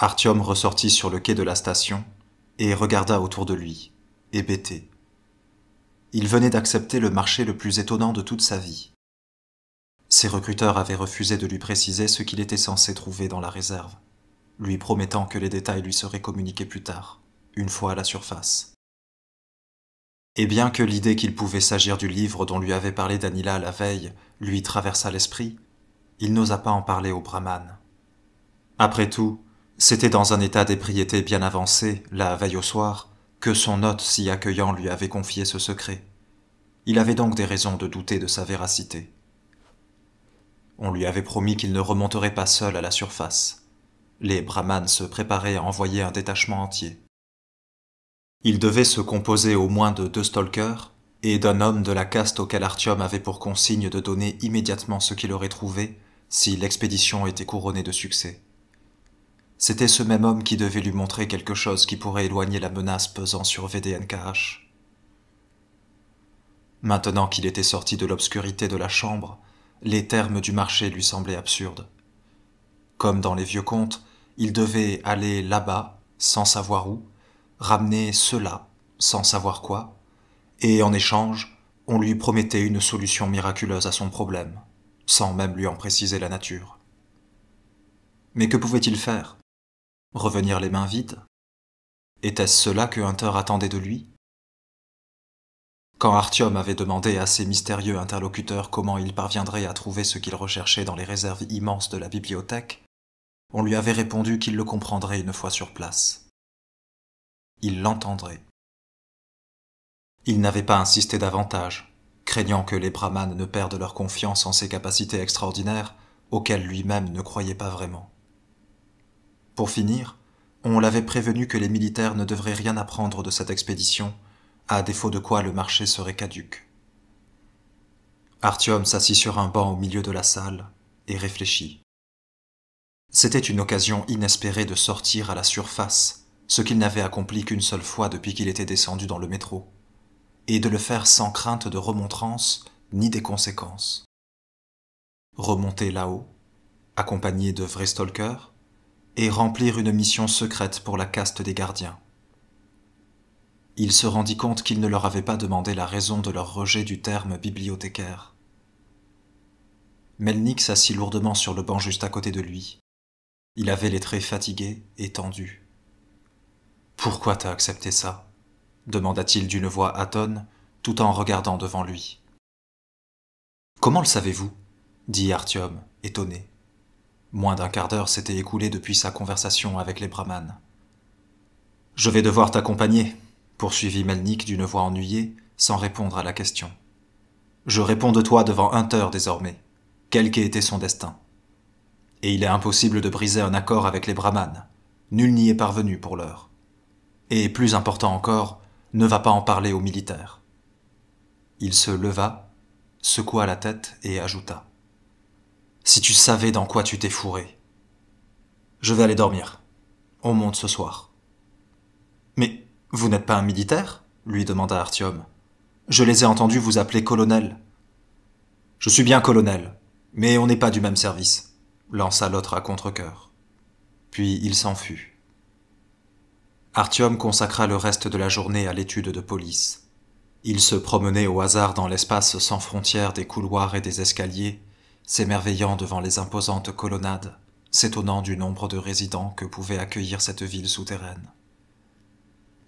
Artyom ressortit sur le quai de la station et regarda autour de lui, hébété. Il venait d'accepter le marché le plus étonnant de toute sa vie. Ses recruteurs avaient refusé de lui préciser ce qu'il était censé trouver dans la réserve, lui promettant que les détails lui seraient communiqués plus tard, une fois à la surface. Et bien que l'idée qu'il pouvait s'agir du livre dont lui avait parlé Danila la veille lui traversa l'esprit, il n'osa pas en parler au brahman. Après tout, c'était dans un état d'ébriété bien avancé, la veille au soir, que son hôte si accueillant lui avait confié ce secret. Il avait donc des raisons de douter de sa véracité. On lui avait promis qu'il ne remonterait pas seul à la surface. Les brahmanes se préparaient à envoyer un détachement entier. Il devait se composer au moins de 2 stalkers et d'un homme de la caste auquel Artyom avait pour consigne de donner immédiatement ce qu'il aurait trouvé si l'expédition était couronnée de succès. C'était ce même homme qui devait lui montrer quelque chose qui pourrait éloigner la menace pesant sur VDNKH. Maintenant qu'il était sorti de l'obscurité de la chambre, les termes du marché lui semblaient absurdes. Comme dans les vieux contes, il devait aller là-bas, sans savoir où, ramener cela, sans savoir quoi, et en échange, on lui promettait une solution miraculeuse à son problème, sans même lui en préciser la nature. Mais que pouvait-il faire? Revenir les mains vides? Était-ce cela que Hunter attendait de lui? Quand Artyom avait demandé à ses mystérieux interlocuteurs comment il parviendrait à trouver ce qu'il recherchait dans les réserves immenses de la bibliothèque, on lui avait répondu qu'il le comprendrait une fois sur place. Il l'entendrait. Il n'avait pas insisté davantage, craignant que les brahmanes ne perdent leur confiance en ses capacités extraordinaires, auxquelles lui-même ne croyait pas vraiment. Pour finir, on l'avait prévenu que les militaires ne devraient rien apprendre de cette expédition, à défaut de quoi le marché serait caduc. Artyom s'assit sur un banc au milieu de la salle et réfléchit. C'était une occasion inespérée de sortir à la surface, ce qu'il n'avait accompli qu'une seule fois depuis qu'il était descendu dans le métro, et de le faire sans crainte de remontrance ni des conséquences. Remonter là-haut, accompagné de vrais stalkers, et remplir une mission secrète pour la caste des gardiens. Il se rendit compte qu'il ne leur avait pas demandé la raison de leur rejet du terme bibliothécaire. Melnik s'assit lourdement sur le banc juste à côté de lui. Il avait les traits fatigués et tendus. « Pourquoi t'as accepté ça ?» demanda-t-il d'une voix atone, tout en regardant devant lui. « Comment le savez-vous » dit Artyom, étonné. Moins d'un quart d'heure s'était écoulé depuis sa conversation avec les brahmanes. « Je vais devoir t'accompagner » poursuivit Melnik d'une voix ennuyée, sans répondre à la question. « Je réponds de toi devant Hunter désormais, quel qu'ait été son destin. Et il est impossible de briser un accord avec les brahmanes. Nul n'y est parvenu pour l'heure. Et plus important encore, ne va pas en parler aux militaires. » Il se leva, secoua la tête et ajouta. « Si tu savais dans quoi tu t'es fourré. Je vais aller dormir. On monte ce soir. » « Mais vous n'êtes pas un militaire ?» lui demanda Artyom. « Je les ai entendus vous appeler colonel. »« Je suis bien colonel, mais on n'est pas du même service, » lança l'autre à contre-cœur. Puis il s'en fut. Artyom consacra le reste de la journée à l'étude de police. Il se promenait au hasard dans l'espace sans frontières des couloirs et des escaliers, s'émerveillant devant les imposantes colonnades, s'étonnant du nombre de résidents que pouvait accueillir cette ville souterraine.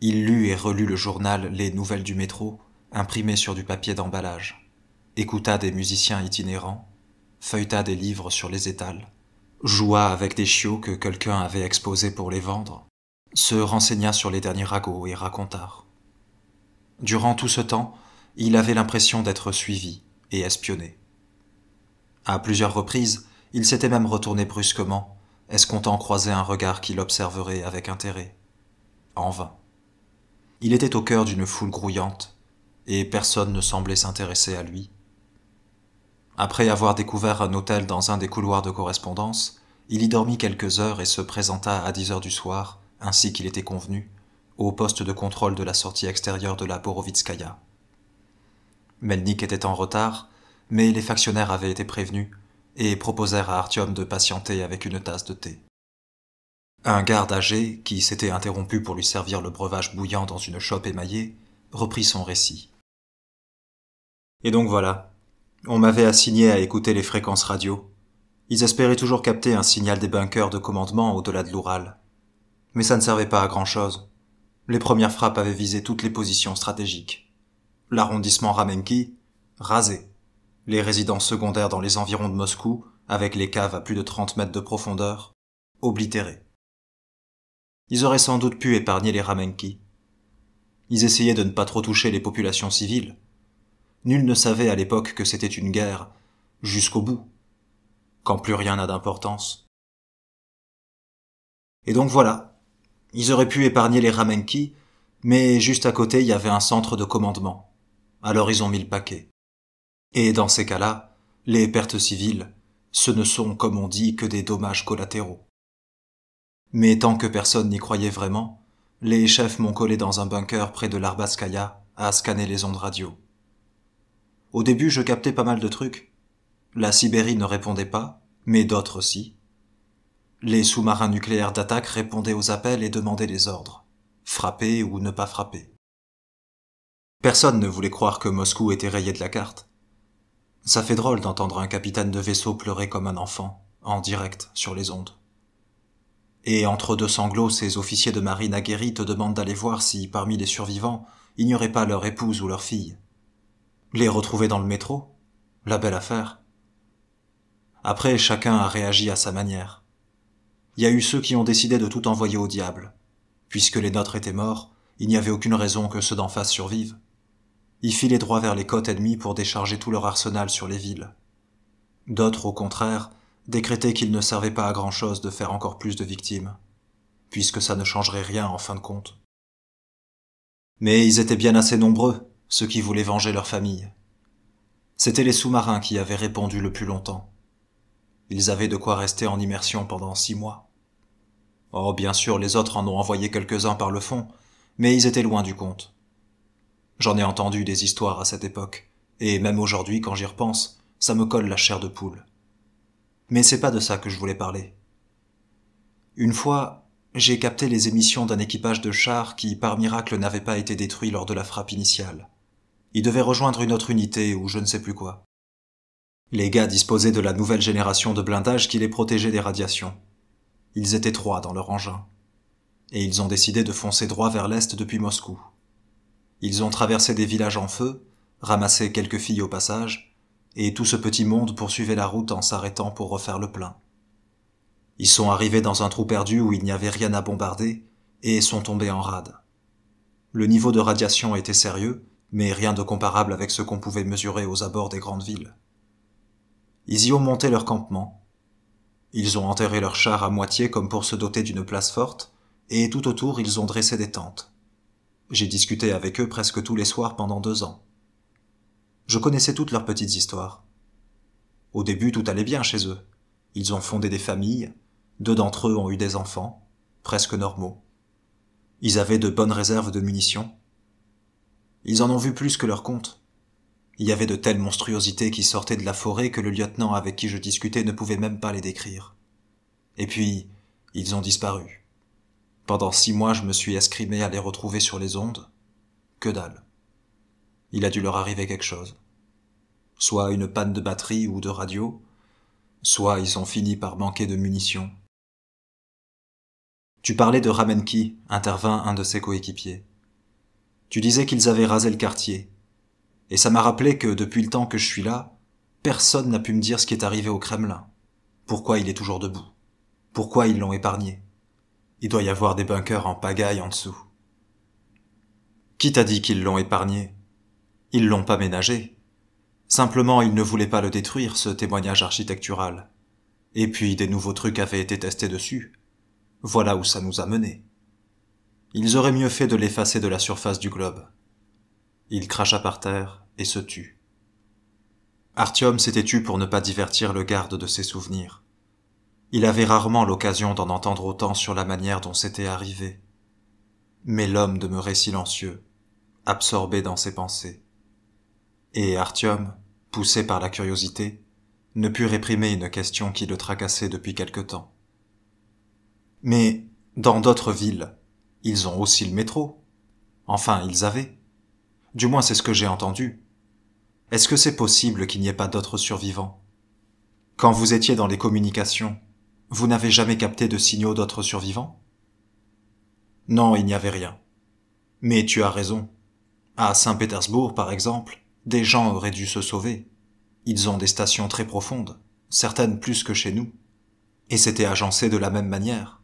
Il lut et relut le journal Les Nouvelles du métro, imprimé sur du papier d'emballage, écouta des musiciens itinérants, feuilleta des livres sur les étals, joua avec des chiots que quelqu'un avait exposés pour les vendre, se renseigna sur les derniers ragots et racontars. Durant tout ce temps, il avait l'impression d'être suivi et espionné. À plusieurs reprises, il s'était même retourné brusquement, escomptant croiser un regard qui l'observerait avec intérêt. En vain. Il était au cœur d'une foule grouillante, et personne ne semblait s'intéresser à lui. Après avoir découvert un hôtel dans un des couloirs de correspondance, il y dormit quelques heures et se présenta à 10 heures du soir, ainsi qu'il était convenu, au poste de contrôle de la sortie extérieure de la Borovitskaya. Melnik était en retard, mais les factionnaires avaient été prévenus et proposèrent à Artyom de patienter avec une tasse de thé. Un garde âgé, qui s'était interrompu pour lui servir le breuvage bouillant dans une chope émaillée, reprit son récit. Et donc voilà, on m'avait assigné à écouter les fréquences radio. Ils espéraient toujours capter un signal des bunkers de commandement au-delà de l'Oural. Mais ça ne servait pas à grand-chose. Les premières frappes avaient visé toutes les positions stratégiques. L'arrondissement Ramenki, rasé. Les résidences secondaires dans les environs de Moscou, avec les caves à plus de 30 mètres de profondeur, oblitérées. Ils auraient sans doute pu épargner les Ramenki. Ils essayaient de ne pas trop toucher les populations civiles. Nul ne savait à l'époque que c'était une guerre, jusqu'au bout, quand plus rien n'a d'importance. Et donc voilà, ils auraient pu épargner les Ramenki, mais juste à côté il y avait un centre de commandement. Alors ils ont mis le paquet. Et dans ces cas-là, les pertes civiles, ce ne sont, comme on dit, que des dommages collatéraux. Mais tant que personne n'y croyait vraiment, les chefs m'ont collé dans un bunker près de l'Arbatskaya à scanner les ondes radio. Au début, je captais pas mal de trucs. La Sibérie ne répondait pas, mais d'autres aussi. Les sous-marins nucléaires d'attaque répondaient aux appels et demandaient les ordres. Frapper ou ne pas frapper. Personne ne voulait croire que Moscou était rayé de la carte. Ça fait drôle d'entendre un capitaine de vaisseau pleurer comme un enfant, en direct, sur les ondes. Et entre deux sanglots, ces officiers de marine aguerris te demandent d'aller voir si, parmi les survivants, il n'y aurait pas leur épouse ou leur fille. Les retrouver dans le métro? La belle affaire. Après, chacun a réagi à sa manière. Il y a eu ceux qui ont décidé de tout envoyer au diable. Puisque les nôtres étaient morts, il n'y avait aucune raison que ceux d'en face survivent. Ils filaient droit vers les côtes ennemies pour décharger tout leur arsenal sur les villes. D'autres, au contraire, décrétaient qu'il ne servait pas à grand-chose de faire encore plus de victimes, puisque ça ne changerait rien en fin de compte. Mais ils étaient bien assez nombreux, ceux qui voulaient venger leur famille. C'étaient les sous-marins qui avaient répondu le plus longtemps. Ils avaient de quoi rester en immersion pendant 6 mois. Oh, bien sûr, les autres en ont envoyé quelques-uns par le fond, mais ils étaient loin du compte. J'en ai entendu des histoires à cette époque, et même aujourd'hui, quand j'y repense, ça me colle la chair de poule. Mais c'est pas de ça que je voulais parler. Une fois, j'ai capté les émissions d'un équipage de chars qui, par miracle, n'avait pas été détruit lors de la frappe initiale. Ils devaient rejoindre une autre unité ou je ne sais plus quoi. Les gars disposaient de la nouvelle génération de blindage qui les protégeait des radiations. Ils étaient 3 dans leur engin. Et ils ont décidé de foncer droit vers l'est depuis Moscou. Ils ont traversé des villages en feu, ramassé quelques filles au passage, et tout ce petit monde poursuivait la route en s'arrêtant pour refaire le plein. Ils sont arrivés dans un trou perdu où il n'y avait rien à bombarder, et sont tombés en rade. Le niveau de radiation était sérieux, mais rien de comparable avec ce qu'on pouvait mesurer aux abords des grandes villes. Ils y ont monté leur campement. Ils ont enterré leurs chars à moitié comme pour se doter d'une place forte, et tout autour ils ont dressé des tentes. J'ai discuté avec eux presque tous les soirs pendant 2 ans. Je connaissais toutes leurs petites histoires. Au début, tout allait bien chez eux. Ils ont fondé des familles, 2 d'entre eux ont eu des enfants, presque normaux. Ils avaient de bonnes réserves de munitions. Ils en ont vu plus que leur compte. Il y avait de telles monstruosités qui sortaient de la forêt que le lieutenant avec qui je discutais ne pouvait même pas les décrire. Et puis, ils ont disparu. Pendant 6 mois, je me suis escrimé à les retrouver sur les ondes. Que dalle. Il a dû leur arriver quelque chose. Soit une panne de batterie ou de radio, soit ils ont fini par manquer de munitions. Tu parlais de Ramenki, intervint un de ses coéquipiers. Tu disais qu'ils avaient rasé le quartier. Et ça m'a rappelé que depuis le temps que je suis là, personne n'a pu me dire ce qui est arrivé au Kremlin. Pourquoi il est toujours debout? Pourquoi ils l'ont épargné? Il doit y avoir des bunkers en pagaille en dessous. Qui t'a dit qu'ils l'ont épargné? Ils l'ont pas ménagé. Simplement, ils ne voulaient pas le détruire, ce témoignage architectural. Et puis, des nouveaux trucs avaient été testés dessus. Voilà où ça nous a menés. Ils auraient mieux fait de l'effacer de la surface du globe. Il cracha par terre et se tut. Artyom s'était tu pour ne pas divertir le garde de ses souvenirs. Il avait rarement l'occasion d'en entendre autant sur la manière dont c'était arrivé. Mais l'homme demeurait silencieux, absorbé dans ses pensées. Et Artyom, poussé par la curiosité, ne put réprimer une question qui le tracassait depuis quelque temps. « Mais Dans d'autres villes, ils ont aussi le métro. Enfin, ils avaient. Du moins, c'est ce que j'ai entendu. Est-ce que c'est possible qu'il n'y ait pas d'autres survivants? Quand vous étiez dans les communications, vous n'avez jamais capté de signaux d'autres survivants? Non, il n'y avait rien. Mais tu as raison. À Saint-Pétersbourg, par exemple, des gens auraient dû se sauver. Ils ont des stations très profondes, certaines plus que chez nous. Et c'était agencé de la même manière.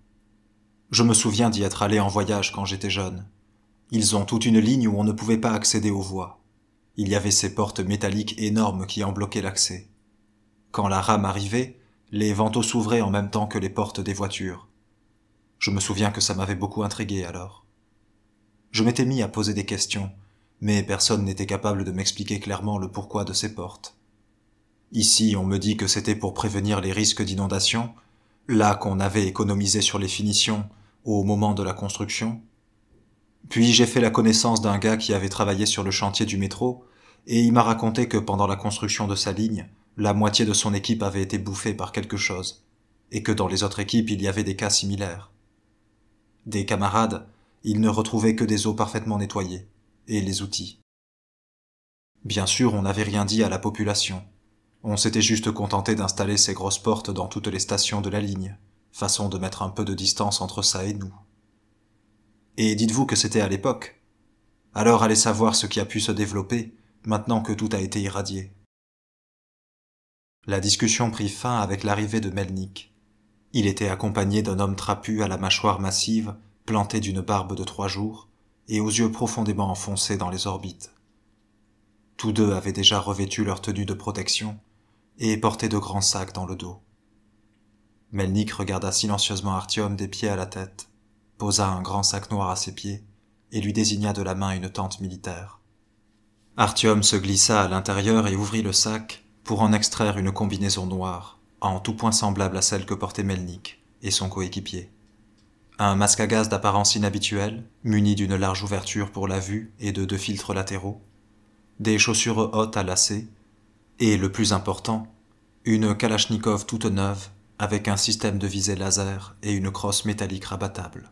Je me souviens d'y être allé en voyage quand j'étais jeune. Ils ont toute une ligne où on ne pouvait pas accéder aux voies. Il y avait ces portes métalliques énormes qui en bloquaient l'accès. Quand la rame arrivait, les vantaux s'ouvraient en même temps que les portes des voitures. Je me souviens que ça m'avait beaucoup intrigué alors. Je m'étais mis à poser des questions, mais personne n'était capable de m'expliquer clairement le pourquoi de ces portes. Ici, on me dit que c'était pour prévenir les risques d'inondation, là qu'on avait économisé sur les finitions au moment de la construction. Puis j'ai fait la connaissance d'un gars qui avait travaillé sur le chantier du métro, et il m'a raconté que pendant la construction de sa ligne, la moitié de son équipe avait été bouffée par quelque chose, et que dans les autres équipes il y avait des cas similaires. Des camarades, ils ne retrouvaient que des os parfaitement nettoyés, et les outils. Bien sûr, on n'avait rien dit à la population. On s'était juste contenté d'installer ces grosses portes dans toutes les stations de la ligne, façon de mettre un peu de distance entre ça et nous. Et dites-vous que c'était à l'époque. Alors allez savoir ce qui a pu se développer, maintenant que tout a été irradié. La discussion prit fin avec l'arrivée de Melnik. Il était accompagné d'un homme trapu à la mâchoire massive, planté d'une barbe de 3 jours, et aux yeux profondément enfoncés dans les orbites. Tous deux avaient déjà revêtu leur tenue de protection, et portaient de grands sacs dans le dos. Melnik regarda silencieusement Artyom des pieds à la tête, posa un grand sac noir à ses pieds, et lui désigna de la main une tente militaire. Artyom se glissa à l'intérieur et ouvrit le sac pour en extraire une combinaison noire, en tout point semblable à celle que portait Melnik et son coéquipier. Un masque à gaz d'apparence inhabituelle, muni d'une large ouverture pour la vue et de 2 filtres latéraux, des chaussures hautes à lacets, et, le plus important, une Kalachnikov toute neuve avec un système de visée laser et une crosse métallique rabattable.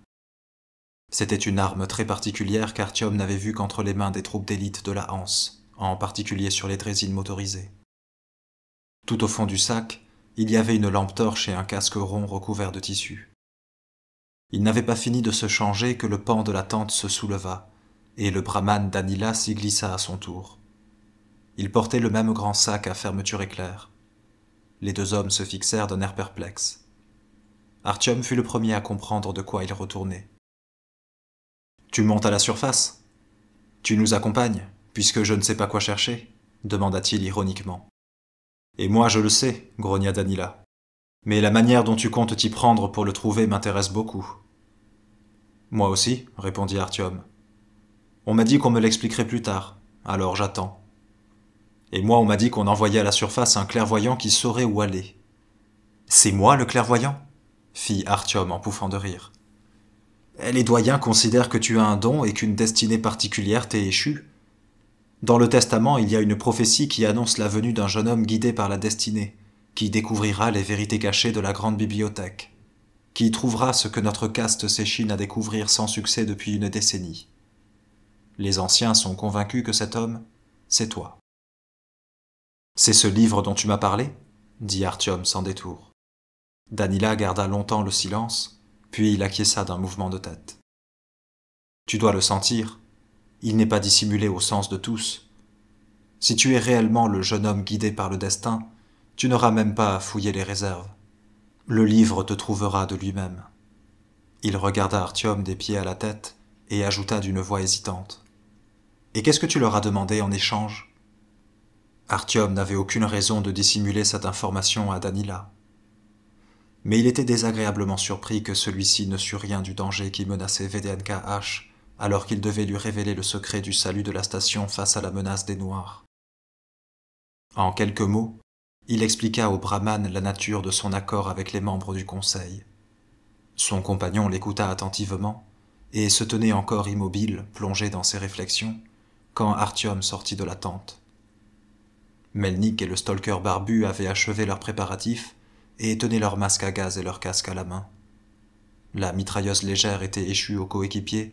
C'était une arme très particulière qu'Artyom n'avait vue qu'entre les mains des troupes d'élite de la Hanse, en particulier sur les draisines motorisées. Tout au fond du sac, il y avait une lampe torche et un casque rond recouvert de tissu. Il n'avait pas fini de se changer que le pan de la tente se souleva, et le brahman Danila s'y glissa à son tour. Il portait le même grand sac à fermeture éclair. Les 2 hommes se fixèrent d'un air perplexe. Artyom fut le premier à comprendre de quoi il retournait. « Tu montes à la surface? Tu nous accompagnes, puisque je ne sais pas quoi chercher ?» demanda-t-il ironiquement. « Et moi je le sais, » grogna Danila. « Mais la manière dont tu comptes t'y prendre pour le trouver m'intéresse beaucoup. »« Moi aussi, » répondit Artyom. « On m'a dit qu'on me l'expliquerait plus tard, alors j'attends. Et moi on m'a dit qu'on envoyait à la surface un clairvoyant qui saurait où aller. »« C'est moi le clairvoyant ?» fit Artyom en pouffant de rire. « Les doyens considèrent que tu as un don et qu'une destinée particulière t'est échue. Dans le testament, il y a une prophétie qui annonce la venue d'un jeune homme guidé par la destinée, qui découvrira les vérités cachées de la grande bibliothèque, qui trouvera ce que notre caste s'échine à découvrir sans succès depuis une décennie. Les anciens sont convaincus que cet homme, c'est toi. »« C'est ce livre dont tu m'as parlé ?» dit Artyom sans détour. Danila garda longtemps le silence, puis il acquiesça d'un mouvement de tête. « Tu dois le sentir. Il n'est pas dissimulé au sens de tous. Si tu es réellement le jeune homme guidé par le destin, tu n'auras même pas à fouiller les réserves. Le livre te trouvera de lui-même. » Il regarda Artyom des pieds à la tête et ajouta d'une voix hésitante. « Et qu'est-ce que tu leur as demandé en échange ?» Artyom n'avait aucune raison de dissimuler cette information à Danila. Mais il était désagréablement surpris que celui-ci ne sût rien du danger qui menaçait VDNK-H alors qu'il devait lui révéler le secret du salut de la station face à la menace des Noirs. En quelques mots, il expliqua au brahman la nature de son accord avec les membres du conseil. Son compagnon l'écouta attentivement et se tenait encore immobile, plongé dans ses réflexions, quand Artyom sortit de la tente. Melnik et le stalker barbu avaient achevé leurs préparatifs et tenaient leurs masques à gaz et leurs casques à la main. La mitrailleuse légère était échue aux coéquipiers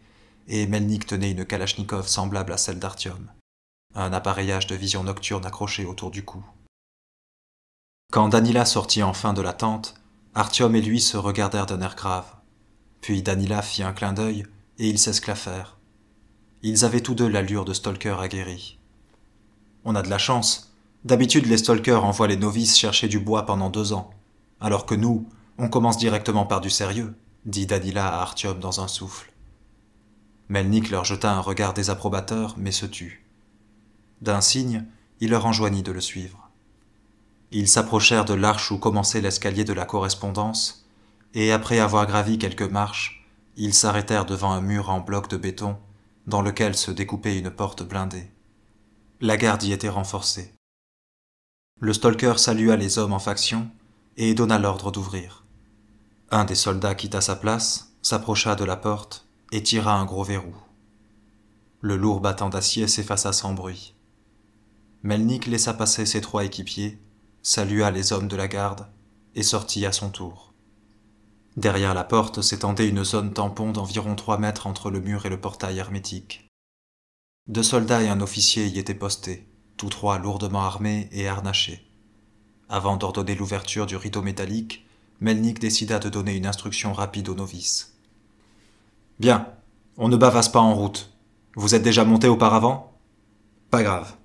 et Melnik tenait une kalachnikov semblable à celle d'Artyom, un appareillage de vision nocturne accroché autour du cou. Quand Danila sortit enfin de la tente, Artyom et lui se regardèrent d'un air grave. Puis Danila fit un clin d'œil et ils s'esclaffèrent. Ils avaient tous deux l'allure de stalkers aguerris. « On a de la chance. D'habitude, les stalkers envoient les novices chercher du bois pendant 2 ans, alors que nous, on commence directement par du sérieux, » dit Danila à Artyom dans un souffle. Melnik leur jeta un regard désapprobateur, mais se tut. D'un signe, il leur enjoignit de le suivre. Ils s'approchèrent de l'arche où commençait l'escalier de la correspondance, et après avoir gravi quelques marches, ils s'arrêtèrent devant un mur en bloc de béton, dans lequel se découpait une porte blindée. La garde y était renforcée. Le stalker salua les hommes en faction et donna l'ordre d'ouvrir. Un des soldats quitta sa place, s'approcha de la porte et tira un gros verrou. Le lourd battant d'acier s'effaça sans bruit. Melnik laissa passer ses 3 équipiers, salua les hommes de la garde et sortit à son tour. Derrière la porte s'étendait une zone tampon d'environ 3 mètres entre le mur et le portail hermétique. 2 soldats et un officier y étaient postés, tous 3 lourdement armés et harnachés. Avant d'ordonner l'ouverture du rideau métallique, Melnik décida de donner une instruction rapide aux novices. « Bien, on ne bavasse pas en route. Vous êtes déjà montés auparavant ? Pas grave.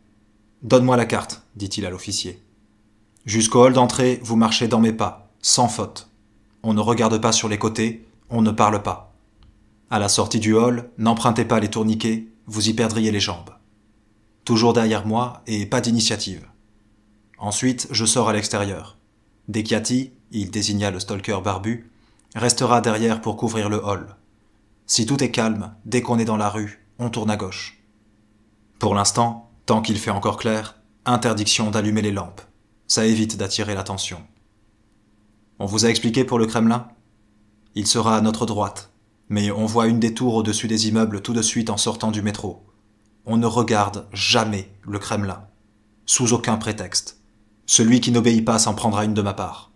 Donne-moi la carte, dit-il à l'officier. Jusqu'au hall d'entrée, vous marchez dans mes pas, sans faute. On ne regarde pas sur les côtés, on ne parle pas. À la sortie du hall, n'empruntez pas les tourniquets, vous y perdriez les jambes. Toujours derrière moi et pas d'initiative. Ensuite, je sors à l'extérieur. Dekiati, il désigna le stalker barbu, restera derrière pour couvrir le hall. Si tout est calme, dès qu'on est dans la rue, on tourne à gauche. Pour l'instant, tant qu'il fait encore clair, interdiction d'allumer les lampes. Ça évite d'attirer l'attention. On vous a expliqué pour le Kremlin ? Il sera à notre droite, mais on voit une des tours au-dessus des immeubles tout de suite en sortant du métro. On ne regarde jamais le Kremlin, sous aucun prétexte. Celui qui n'obéit pas s'en prendra une de ma part.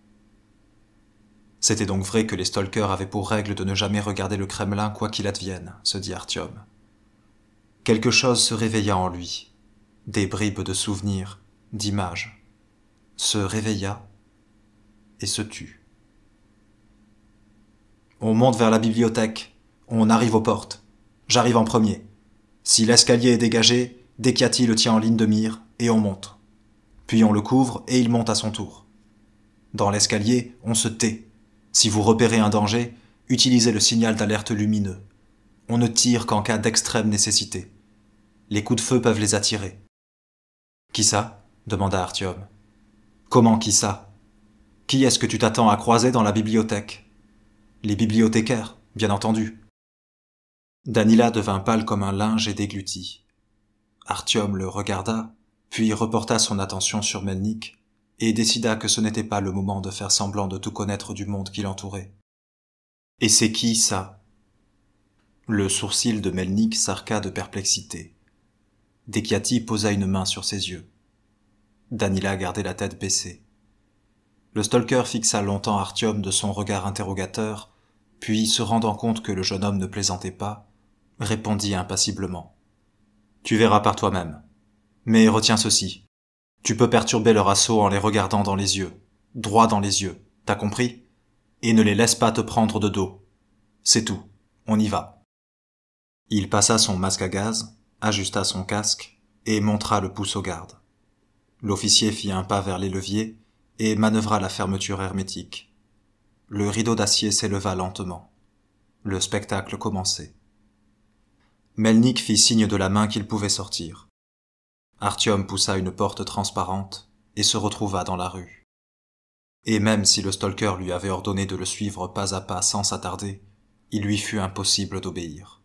C'était donc vrai que les stalkers avaient pour règle de ne jamais regarder le Kremlin quoi qu'il advienne, se dit Artyom. Quelque chose se réveilla en lui, des bribes de souvenirs, d'images, se réveilla et se tut. On monte vers la bibliothèque, on arrive aux portes. J'arrive en premier. Si l'escalier est dégagé, Dekiati le tient en ligne de mire et on monte. Puis on le couvre et il monte à son tour. Dans l'escalier, on se tait. Si vous repérez un danger, utilisez le signal d'alerte lumineux. On ne tire qu'en cas d'extrême nécessité. Les coups de feu peuvent les attirer. « Qui ça ?» demanda Artyom. « Comment qui ça ? Qui est-ce que tu t'attends à croiser dans la bibliothèque ? Les bibliothécaires, bien entendu. » Danila devint pâle comme un linge et déglutit. Artyom le regarda, puis reporta son attention sur Melnik et décida que ce n'était pas le moment de faire semblant de tout connaître du monde qui l'entourait. « Et c'est qui, ça ?» Le sourcil de Melnik s'arqua de perplexité. Dekiati posa une main sur ses yeux. Danila gardait la tête baissée. Le stalker fixa longtemps Artyom de son regard interrogateur, puis, se rendant compte que le jeune homme ne plaisantait pas, répondit impassiblement. « Tu verras par toi-même. Mais retiens ceci. Tu peux perturber leur assaut en les regardant dans les yeux, droit dans les yeux, t'as compris ? Et ne les laisse pas te prendre de dos. C'est tout, on y va. » Il passa son masque à gaz, ajusta son casque et montra le pouce au garde. L'officier fit un pas vers les leviers et manœuvra la fermeture hermétique. Le rideau d'acier s'éleva lentement. Le spectacle commençait. Melnik fit signe de la main qu'il pouvait sortir. Artyom poussa une porte transparente et se retrouva dans la rue. Et même si le stalker lui avait ordonné de le suivre pas à pas sans s'attarder, il lui fut impossible d'obéir.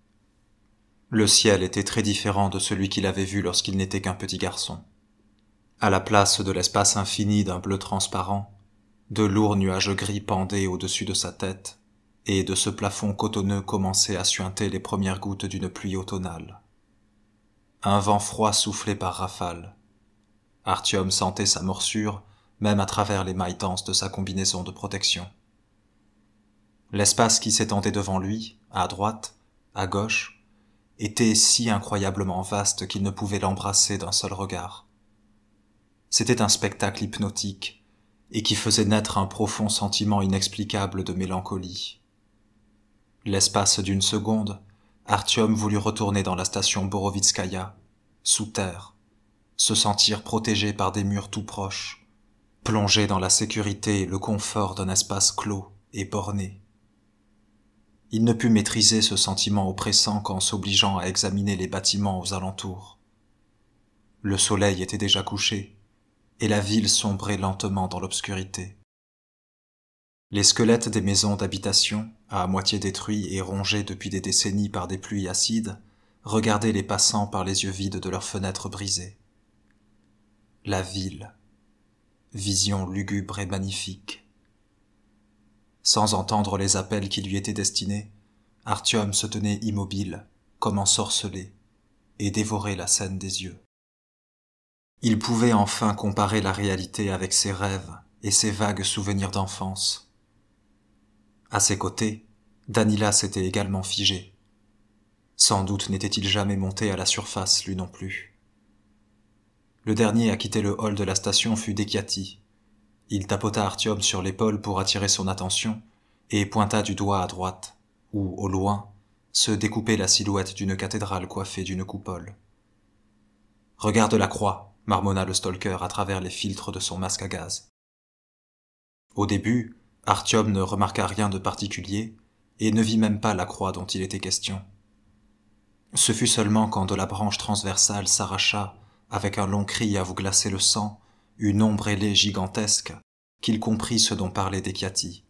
Le ciel était très différent de celui qu'il avait vu lorsqu'il n'était qu'un petit garçon. À la place de l'espace infini d'un bleu transparent, de lourds nuages gris pendaient au-dessus de sa tête, et de ce plafond cotonneux commençaient à suinter les premières gouttes d'une pluie automnale. Un vent froid soufflait par rafales. Artyom sentait sa morsure, même à travers les mailles denses de sa combinaison de protection. L'espace qui s'étendait devant lui, à droite, à gauche, était si incroyablement vaste qu'il ne pouvait l'embrasser d'un seul regard. C'était un spectacle hypnotique, et qui faisait naître un profond sentiment inexplicable de mélancolie. L'espace d'une seconde, Artyom voulut retourner dans la station Borovitskaya, sous terre, se sentir protégé par des murs tout proches, plongé dans la sécurité et le confort d'un espace clos et borné. Il ne put maîtriser ce sentiment oppressant qu'en s'obligeant à examiner les bâtiments aux alentours. Le soleil était déjà couché, et la ville sombrait lentement dans l'obscurité. Les squelettes des maisons d'habitation, à moitié détruits et rongés depuis des décennies par des pluies acides, regardaient les passants par les yeux vides de leurs fenêtres brisées. La ville, vision lugubre et magnifique. Sans entendre les appels qui lui étaient destinés, Artyom se tenait immobile, comme ensorcelé, et dévorait la scène des yeux. Il pouvait enfin comparer la réalité avec ses rêves et ses vagues souvenirs d'enfance. À ses côtés, Danila s'était également figé. Sans doute n'était-il jamais monté à la surface, lui non plus. Le dernier à quitter le hall de la station fut Dekiati. Il tapota Artyom sur l'épaule pour attirer son attention et pointa du doigt à droite, où, au loin, se découpait la silhouette d'une cathédrale coiffée d'une coupole. « Regarde la croix !» marmonna le stalker à travers les filtres de son masque à gaz. Au début, Artyom ne remarqua rien de particulier et ne vit même pas la croix dont il était question. Ce fut seulement quand de la branche transversale s'arracha, avec un long cri à vous glacer le sang, une ombre ailée gigantesque, qu'il comprit ce dont parlait Dekiati.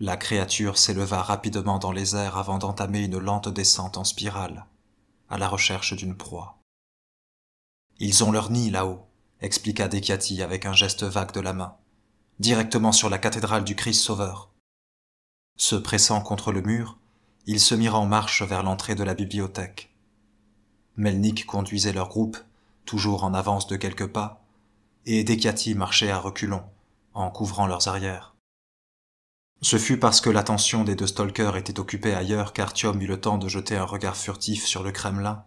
La créature s'éleva rapidement dans les airs avant d'entamer une lente descente en spirale, à la recherche d'une proie. « Ils ont leur nid là-haut », expliqua Dekiati avec un geste vague de la main, « directement sur la cathédrale du Christ Sauveur. » Se pressant contre le mur, ils se mirent en marche vers l'entrée de la bibliothèque. Melnik conduisait leur groupe, toujours en avance de quelques pas, et Dekiati marchait à reculons, en couvrant leurs arrières. Ce fut parce que l'attention des deux stalkers était occupée ailleurs qu'Artyom eut le temps de jeter un regard furtif sur le Kremlin,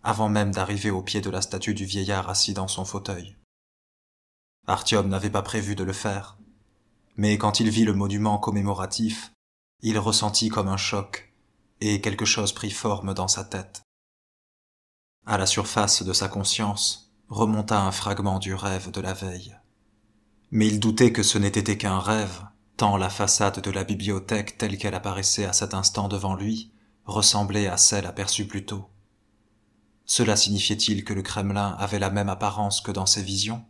avant même d'arriver au pied de la statue du vieillard assis dans son fauteuil. Artyom n'avait pas prévu de le faire, mais quand il vit le monument commémoratif, il ressentit comme un choc, et quelque chose prit forme dans sa tête. À la surface de sa conscience remonta un fragment du rêve de la veille. Mais il doutait que ce n'était qu'un rêve, tant la façade de la bibliothèque telle qu'elle apparaissait à cet instant devant lui ressemblait à celle aperçue plus tôt. Cela signifiait-il que le Kremlin avait la même apparence que dans ses visions?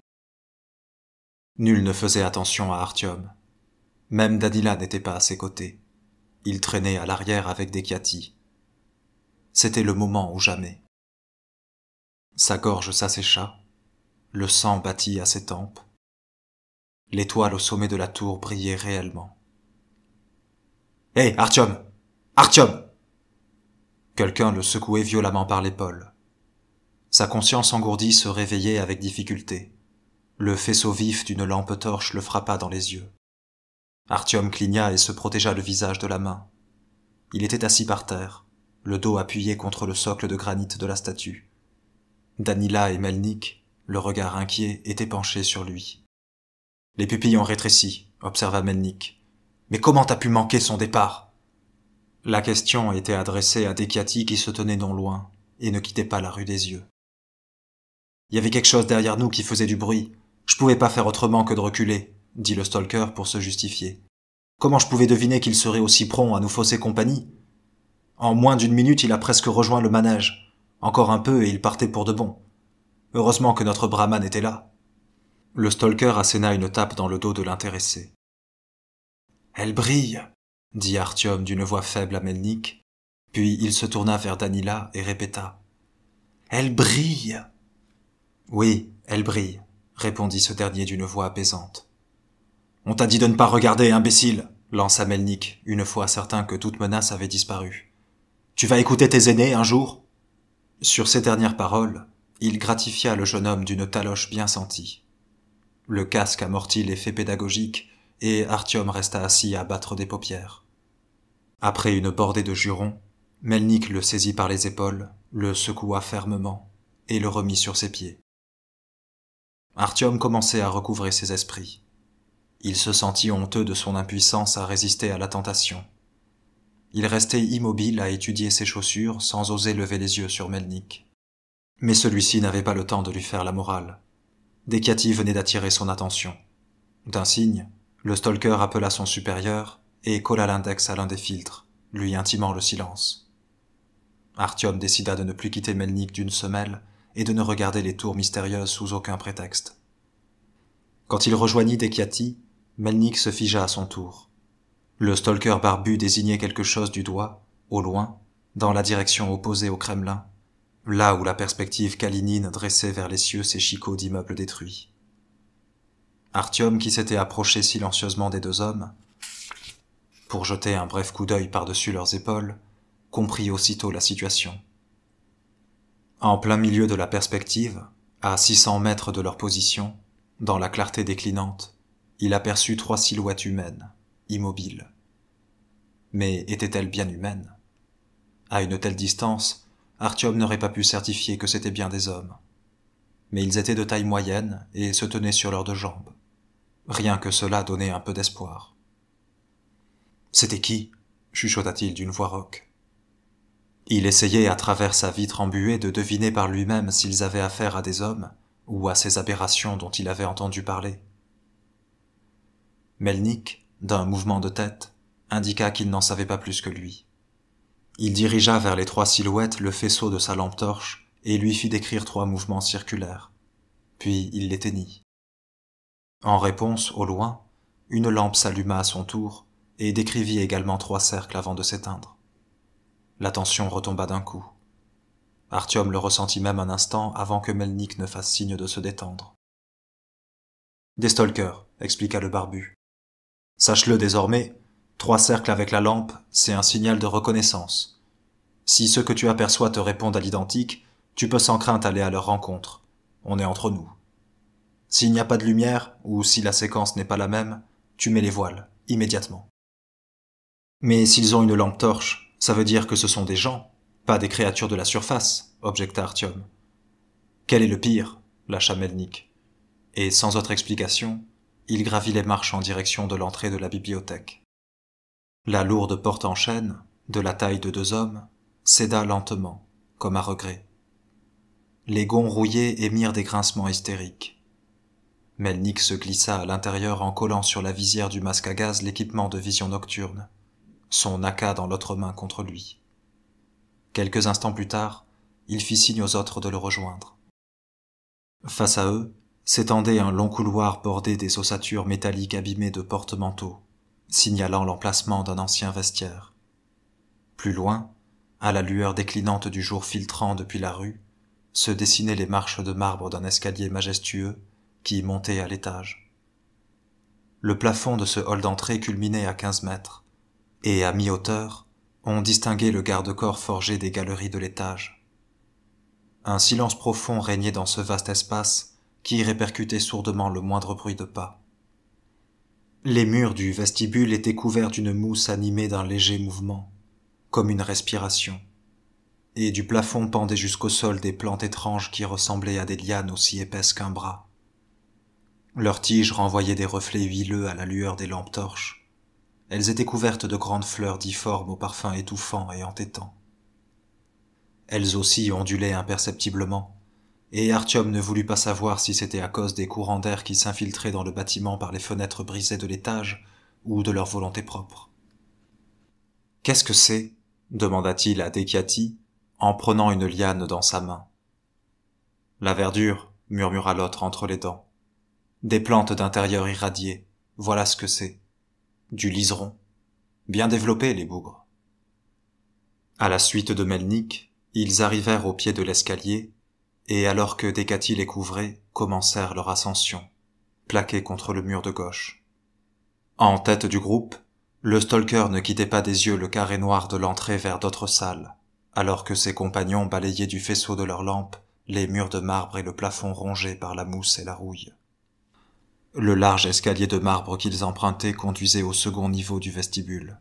Nul ne faisait attention à Artyom. Même Danila n'était pas à ses côtés. Il traînait à l'arrière avec Dekiati. C'était le moment ou jamais. Sa gorge s'assécha, le sang battit à ses tempes. L'étoile au sommet de la tour brillait réellement. « Hé, Artyom! Artyom !» Quelqu'un le secouait violemment par l'épaule. Sa conscience engourdie se réveillait avec difficulté. Le faisceau vif d'une lampe torche le frappa dans les yeux. Artyom cligna et se protégea le visage de la main. Il était assis par terre, le dos appuyé contre le socle de granit de la statue. Danila et Melnik, le regard inquiet, étaient penchés sur lui. « Les pupilles ont rétréci, » observa Melnik. « Mais comment t'as pu manquer son départ ?» La question était adressée à Dekiati qui se tenait non loin et ne quittait pas la rue des yeux. « Il y avait quelque chose derrière nous qui faisait du bruit. Je pouvais pas faire autrement que de reculer, » dit le stalker pour se justifier. « Comment je pouvais deviner qu'il serait aussi prompt à nous fausser compagnie ? En moins d'une minute, il a presque rejoint le manège. Encore un peu et il partait pour de bon. Heureusement que notre brahman était là. » Le stalker asséna une tape dans le dos de l'intéressé. « Elle brille !» dit Artyom d'une voix faible à Melnik, puis il se tourna vers Danila et répéta. « Elle brille !»« Oui, elle brille !» répondit ce dernier d'une voix apaisante. « On t'a dit de ne pas regarder, imbécile !» lança Melnik, une fois certain que toute menace avait disparu. « Tu vas écouter tes aînés un jour ?» Sur ces dernières paroles, il gratifia le jeune homme d'une taloche bien sentie. Le casque amortit l'effet pédagogique et Artyom resta assis à battre des paupières. Après une bordée de jurons, Melnik le saisit par les épaules, le secoua fermement et le remit sur ses pieds. Artyom commençait à recouvrer ses esprits. Il se sentit honteux de son impuissance à résister à la tentation. Il restait immobile à étudier ses chaussures sans oser lever les yeux sur Melnik. Mais celui-ci n'avait pas le temps de lui faire la morale. Dekiati venait d'attirer son attention. D'un signe, le stalker appela son supérieur et colla l'index à l'un des filtres, lui intimant le silence. Artyom décida de ne plus quitter Melnik d'une semelle et de ne regarder les tours mystérieuses sous aucun prétexte. Quand il rejoignit Dekiati, Melnik se figea à son tour. Le stalker barbu désignait quelque chose du doigt, au loin, dans la direction opposée au Kremlin, là où la perspective kalinine dressait vers les cieux ses chicots d'immeubles détruits. Artyom, qui s'était approché silencieusement des deux hommes, pour jeter un bref coup d'œil par-dessus leurs épaules, comprit aussitôt la situation. En plein milieu de la perspective, à 600 mètres de leur position, dans la clarté déclinante, il aperçut 3 silhouettes humaines, immobiles. Mais étaient-elles bien humaines? À une telle distance, Artyom n'aurait pas pu certifier que c'étaient bien des hommes. Mais ils étaient de taille moyenne et se tenaient sur leurs 2 jambes. Rien que cela donnait un peu d'espoir. « C'était qui » chuchota-t-il d'une voix rauque. Il essayait à travers sa vitre embuée de deviner par lui-même s'ils avaient affaire à des hommes ou à ces aberrations dont il avait entendu parler. Melnik, d'un mouvement de tête, indiqua qu'il n'en savait pas plus que lui. Il dirigea vers les 3 silhouettes le faisceau de sa lampe torche et lui fit décrire 3 mouvements circulaires. Puis il l'éteignit. En réponse, au loin, une lampe s'alluma à son tour et décrivit également 3 cercles avant de s'éteindre. La tension retomba d'un coup. Artyom le ressentit même un instant avant que Melnik ne fasse signe de se détendre. « Des stalkers », expliqua le barbu. « Sache-le désormais, 3 cercles avec la lampe, c'est un signal de reconnaissance. Si ceux que tu aperçois te répondent à l'identique, tu peux sans crainte aller à leur rencontre. On est entre nous. S'il n'y a pas de lumière, ou si la séquence n'est pas la même, tu mets les voiles, immédiatement. Mais s'ils ont une lampe torche, ça veut dire que ce sont des gens, pas des créatures de la surface, objecta Artyom. Quel est le pire, lâcha Melnik. Et sans autre explication, il gravit les marches en direction de l'entrée de la bibliothèque. La lourde porte en chêne, de la taille de 2 hommes, céda lentement, comme à regret. Les gonds rouillés émirent des grincements hystériques. Melnik se glissa à l'intérieur en collant sur la visière du masque à gaz l'équipement de vision nocturne, son AK dans l'autre main contre lui. Quelques instants plus tard, il fit signe aux autres de le rejoindre. Face à eux, s'étendait un long couloir bordé des ossatures métalliques abîmées de porte-manteaux, signalant l'emplacement d'un ancien vestiaire. Plus loin, à la lueur déclinante du jour filtrant depuis la rue, se dessinaient les marches de marbre d'un escalier majestueux qui montait à l'étage. Le plafond de ce hall d'entrée culminait à 15 mètres, et à mi-hauteur, on distinguait le garde-corps forgé des galeries de l'étage. Un silence profond régnait dans ce vaste espace qui répercutait sourdement le moindre bruit de pas. Les murs du vestibule étaient couverts d'une mousse animée d'un léger mouvement, comme une respiration, et du plafond pendaient jusqu'au sol des plantes étranges qui ressemblaient à des lianes aussi épaisses qu'un bras. Leurs tiges renvoyaient des reflets huileux à la lueur des lampes torches. Elles étaient couvertes de grandes fleurs difformes au parfum étouffant et entêtant. Elles aussi ondulaient imperceptiblement, et Artyom ne voulut pas savoir si c'était à cause des courants d'air qui s'infiltraient dans le bâtiment par les fenêtres brisées de l'étage ou de leur volonté propre. « Qu'est-ce que c'est » demanda-t-il à Dekiati en prenant une liane dans sa main. « La verdure » murmura l'autre entre les dents. « Des plantes d'intérieur irradiées, voilà ce que c'est. Du liseron. Bien développé, les bougres. » À la suite de Melnik, ils arrivèrent au pied de l'escalier, et alors que Dekiati les couvrait, commencèrent leur ascension, plaqués contre le mur de gauche. En tête du groupe, le stalker ne quittait pas des yeux le carré noir de l'entrée vers d'autres salles, alors que ses compagnons balayaient du faisceau de leurs lampes les murs de marbre et le plafond rongé par la mousse et la rouille. Le large escalier de marbre qu'ils empruntaient conduisait au second niveau du vestibule.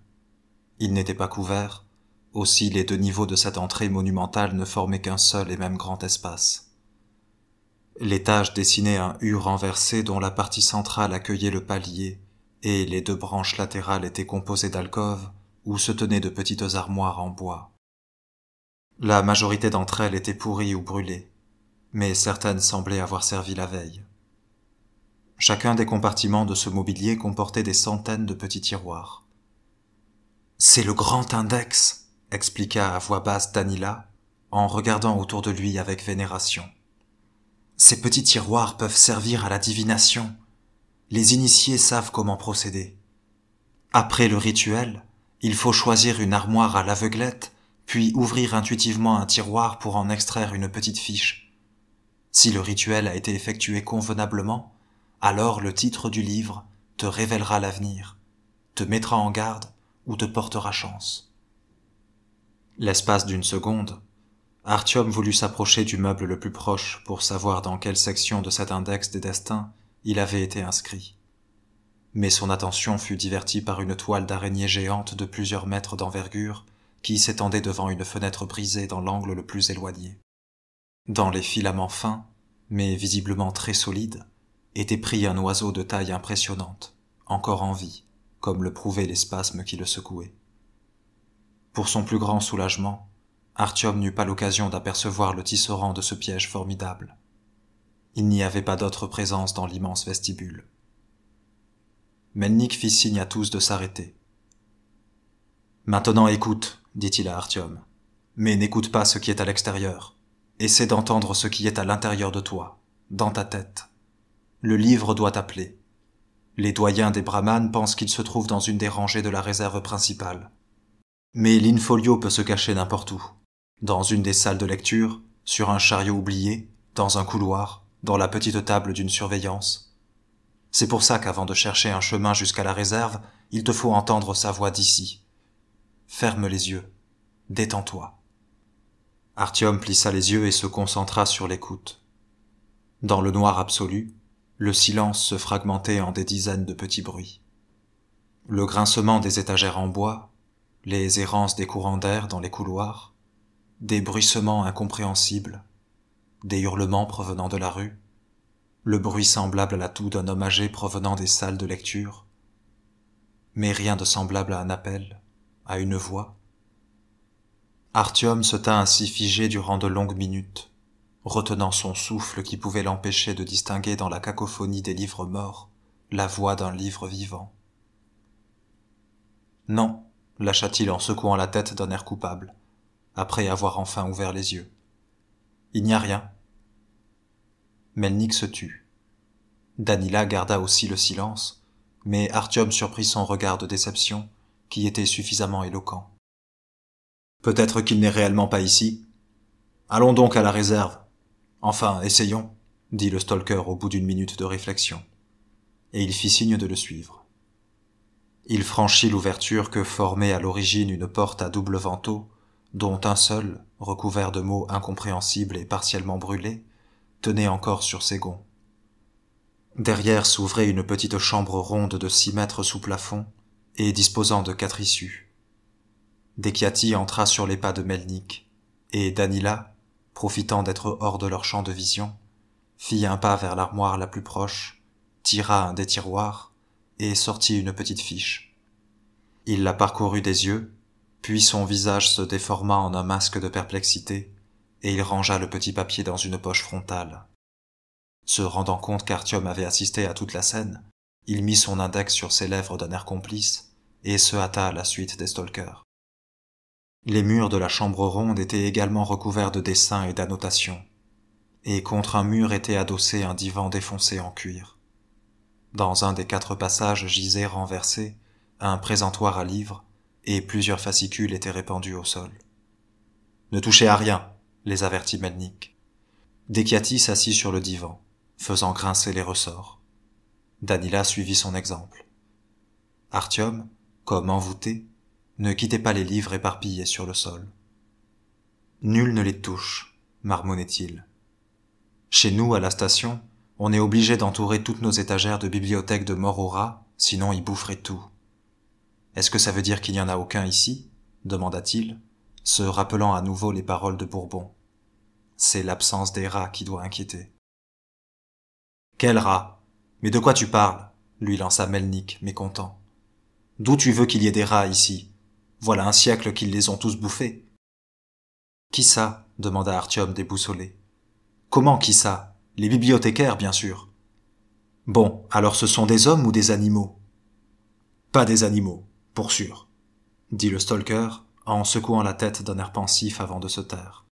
Il n'était pas couvert, aussi les 2 niveaux de cette entrée monumentale ne formaient qu'un seul et même grand espace. L'étage dessinait un U renversé dont la partie centrale accueillait le palier, et les 2 branches latérales étaient composées d'alcôves où se tenaient de petites armoires en bois. La majorité d'entre elles étaient pourries ou brûlées, mais certaines semblaient avoir servi la veille. Chacun des compartiments de ce mobilier comportait des centaines de petits tiroirs. « C'est le grand index !» expliqua à voix basse Danila, en regardant autour de lui avec vénération. « Ces petits tiroirs peuvent servir à la divination. Les initiés savent comment procéder. Après le rituel, il faut choisir une armoire à l'aveuglette, puis ouvrir intuitivement un tiroir pour en extraire une petite fiche. Si le rituel a été effectué convenablement, alors le titre du livre te révélera l'avenir, te mettra en garde ou te portera chance. » L'espace d'une seconde, Artyom voulut s'approcher du meuble le plus proche pour savoir dans quelle section de cet index des destins il avait été inscrit. Mais son attention fut divertie par une toile d'araignée géante de plusieurs mètres d'envergure qui s'étendait devant une fenêtre brisée dans l'angle le plus éloigné. Dans les filaments fins, mais visiblement très solides, était pris un oiseau de taille impressionnante, encore en vie, comme le prouvaient les spasmes qui le secouaient. Pour son plus grand soulagement, Artyom n'eut pas l'occasion d'apercevoir le tisserand de ce piège formidable. Il n'y avait pas d'autre présence dans l'immense vestibule. Melnik fit signe à tous de s'arrêter. « Maintenant écoute, dit-il à Artyom, mais n'écoute pas ce qui est à l'extérieur. Essaie d'entendre ce qui est à l'intérieur de toi, dans ta tête. Le livre doit t'appeler. Les doyens des brahmanes pensent qu'il se trouve dans une des rangées de la réserve principale. Mais l'infolio peut se cacher n'importe où. Dans une des salles de lecture, sur un chariot oublié, dans un couloir, dans la petite table d'une surveillance. C'est pour ça qu'avant de chercher un chemin jusqu'à la réserve, il te faut entendre sa voix d'ici. Ferme les yeux. Détends-toi. » Artyom plissa les yeux et se concentra sur l'écoute. Dans le noir absolu, le silence se fragmentait en des dizaines de petits bruits. Le grincement des étagères en bois, les errances des courants d'air dans les couloirs, des bruissements incompréhensibles, des hurlements provenant de la rue, le bruit semblable à la toux d'un homme âgé provenant des salles de lecture, mais rien de semblable à un appel, à une voix. Artyom se tint ainsi figé durant de longues minutes, retenant son souffle qui pouvait l'empêcher de distinguer dans la cacophonie des livres morts la voix d'un livre vivant. « Non » lâcha-t-il en secouant la tête d'un air coupable, après avoir enfin ouvert les yeux. « Il n'y a rien. » Melnik se tut. Danila garda aussi le silence, mais Artyom surprit son regard de déception, qui était suffisamment éloquent. « Peut-être qu'il n'est réellement pas ici. Allons donc à la réserve. Enfin, essayons, » dit le stalker au bout d'une minute de réflexion. Et il fit signe de le suivre. Il franchit l'ouverture que formait à l'origine une porte à double vantaux, dont un seul, recouvert de mots incompréhensibles et partiellement brûlés, tenait encore sur ses gonds. Derrière s'ouvrait une petite chambre ronde de 6 mètres sous plafond et disposant de 4 issues. Dekiati entra sur les pas de Melnik, et Danila, profitant d'être hors de leur champ de vision, fit un pas vers l'armoire la plus proche, tira un des tiroirs et sortit une petite fiche. Il la parcourut des yeux, puis son visage se déforma en un masque de perplexité, et il rangea le petit papier dans une poche frontale. Se rendant compte qu'Artyom avait assisté à toute la scène, il mit son index sur ses lèvres d'un air complice et se hâta à la suite des stalkers. Les murs de la chambre ronde étaient également recouverts de dessins et d'annotations, et contre un mur était adossé un divan défoncé en cuir. Dans un des 4 passages gisait renversé un présentoir à livres, et plusieurs fascicules étaient répandus au sol. « Ne touchez à rien !» les avertit Melnik. Dekiati s'assit sur le divan, faisant grincer les ressorts. Danila suivit son exemple. Artyom, comme envoûté, ne quittait pas les livres éparpillés sur le sol. « Nul ne les touche, » marmonnait-il. « Chez nous, à la station, on est obligé d'entourer toutes nos étagères de bibliothèques de morts aux rats, sinon ils boufferaient tout. Est-ce que ça veut dire qu'il n'y en a aucun ici? Demanda-t-il, se rappelant à nouveau les paroles de Bourbon. C'est l'absence des rats qui doit inquiéter. Quels rats? Mais de quoi tu parles? Lui lança Melnik, mécontent. D'où tu veux qu'il y ait des rats ici? Voilà un siècle qu'ils les ont tous bouffés. Qui ça? Demanda Artyom déboussolé. Comment qui ça? Les bibliothécaires, bien sûr. Bon, alors ce sont des hommes ou des animaux? Pas des animaux, pour sûr, dit le stalker en secouant la tête d'un air pensif avant de se taire.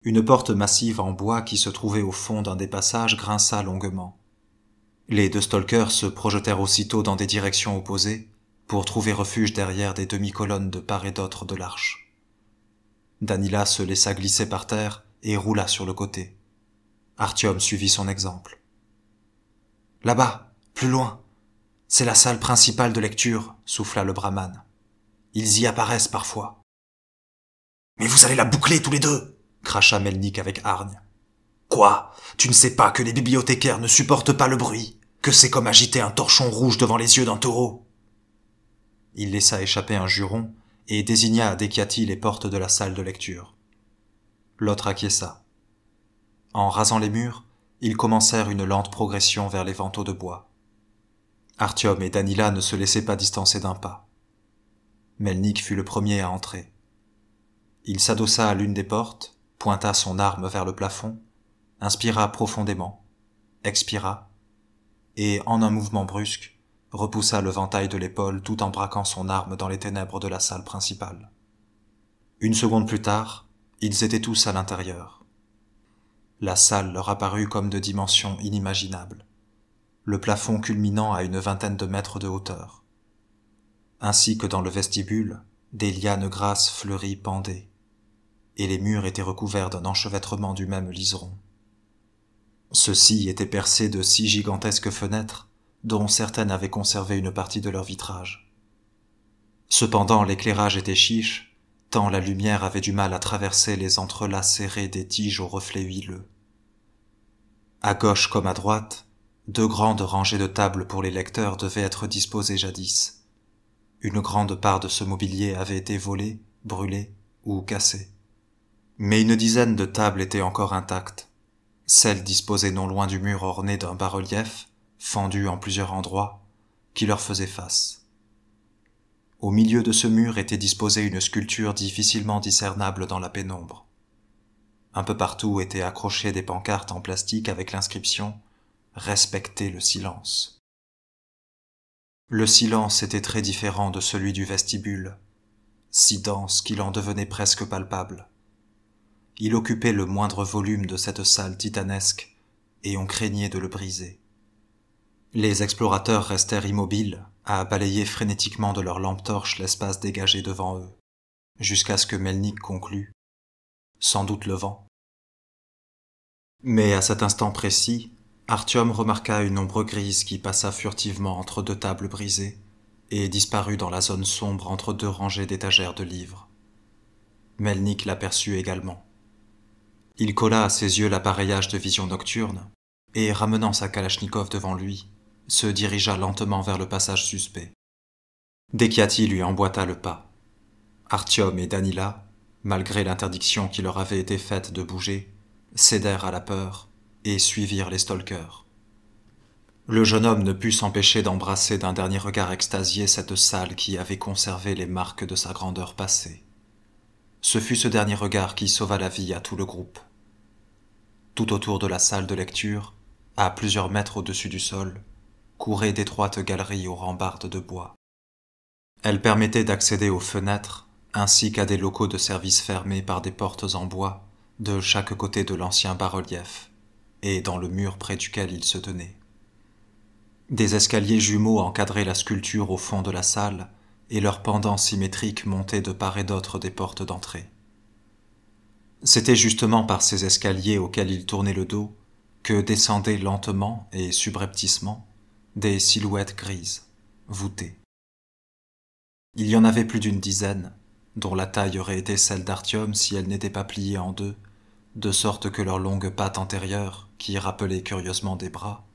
Une porte massive en bois qui se trouvait au fond d'un des passages grinça longuement. Les deux stalkers se projetèrent aussitôt dans des directions opposées pour trouver refuge derrière des demi-colonnes de part et d'autre de l'arche. Danila se laissa glisser par terre et roula sur le côté. Artyom suivit son exemple. Là-bas, plus loin, c'est la salle principale de lecture, souffla le brahman. Ils y apparaissent parfois. Mais vous allez la boucler tous les deux, cracha Melnik avec hargne. Quoi? Tu ne sais pas que les bibliothécaires ne supportent pas le bruit, que c'est comme agiter un torchon rouge devant les yeux d'un taureau? Il laissa échapper un juron et désigna à Dekiati les portes de la salle de lecture. L'autre acquiesça. En rasant les murs, ils commencèrent une lente progression vers les vantaux de bois. Artyom et Danila ne se laissaient pas distancer d'un pas. Melnik fut le premier à entrer. Il s'adossa à l'une des portes, pointa son arme vers le plafond, inspira profondément, expira, et, en un mouvement brusque, repoussa le ventail de l'épaule tout en braquant son arme dans les ténèbres de la salle principale. Une seconde plus tard, ils étaient tous à l'intérieur. La salle leur apparut comme de dimensions inimaginables, le plafond culminant à une vingtaine de mètres de hauteur. Ainsi que dans le vestibule, des lianes grasses fleuries pendaient, et les murs étaient recouverts d'un enchevêtrement du même liseron. Ceux-ci étaient percés de 6 gigantesques fenêtres, dont certaines avaient conservé une partie de leur vitrage. Cependant, l'éclairage était chiche, tant la lumière avait du mal à traverser les entrelacs serrés des tiges aux reflets huileux. À gauche comme à droite, 2 grandes rangées de tables pour les lecteurs devaient être disposées jadis. Une grande part de ce mobilier avait été volée, brûlée ou cassée. Mais une dizaine de tables étaient encore intactes, celles disposées non loin du mur orné d'un bas-relief, fendu en plusieurs endroits, qui leur faisait face. Au milieu de ce mur était disposée une sculpture difficilement discernable dans la pénombre. Un peu partout étaient accrochées des pancartes en plastique avec l'inscription « Respectez le silence ». Le silence était très différent de celui du vestibule, si dense qu'il en devenait presque palpable. Il occupait le moindre volume de cette salle titanesque, et on craignait de le briser. Les explorateurs restèrent immobiles, à balayer frénétiquement de leurs lampes torches l'espace dégagé devant eux, jusqu'à ce que Melnik conclût. Sans doute le vent. Mais à cet instant précis, Artyom remarqua une ombre grise qui passa furtivement entre 2 tables brisées et disparut dans la zone sombre entre 2 rangées d'étagères de livres. Melnik l'aperçut également. Il colla à ses yeux l'appareillage de vision nocturne et, ramenant sa kalachnikov devant lui, se dirigea lentement vers le passage suspect. Dekiati lui emboîta le pas. Artyom et Danila, malgré l'interdiction qui leur avait été faite de bouger, cédèrent à la peur et suivirent les stalkers. Le jeune homme ne put s'empêcher d'embrasser d'un dernier regard extasié cette salle qui avait conservé les marques de sa grandeur passée. Ce fut ce dernier regard qui sauva la vie à tout le groupe. Tout autour de la salle de lecture, à plusieurs mètres au-dessus du sol, couraient d'étroites galeries aux rambardes de bois. Elles permettaient d'accéder aux fenêtres, ainsi qu'à des locaux de service fermés par des portes en bois, de chaque côté de l'ancien bas-relief, et dans le mur près duquel il se tenait. Des escaliers jumeaux encadraient la sculpture au fond de la salle, et leurs pendants symétriques montaient de part et d'autre des portes d'entrée. C'était justement par ces escaliers auxquels il tournait le dos que descendaient lentement et subrepticement des silhouettes grises, voûtées. Il y en avait plus d'1 dizaine, dont la taille aurait été celle d'Artyom si elle n'était pas pliée en 2, de sorte que leurs longues pattes antérieures, qui rappelaient curieusement des bras,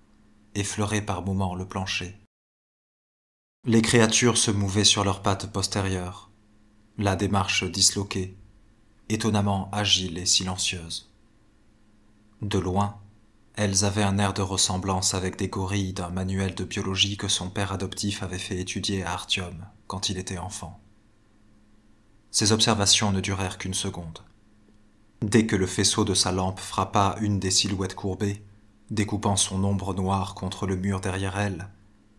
effleuraient par moments le plancher. Les créatures se mouvaient sur leurs pattes postérieures, la démarche disloquée, étonnamment agile et silencieuse. De loin, elles avaient un air de ressemblance avec des gorilles d'un manuel de biologie que son père adoptif avait fait étudier à Artyom quand il était enfant. Ces observations ne durèrent qu'une seconde. Dès que le faisceau de sa lampe frappa une des silhouettes courbées, découpant son ombre noire contre le mur derrière elle,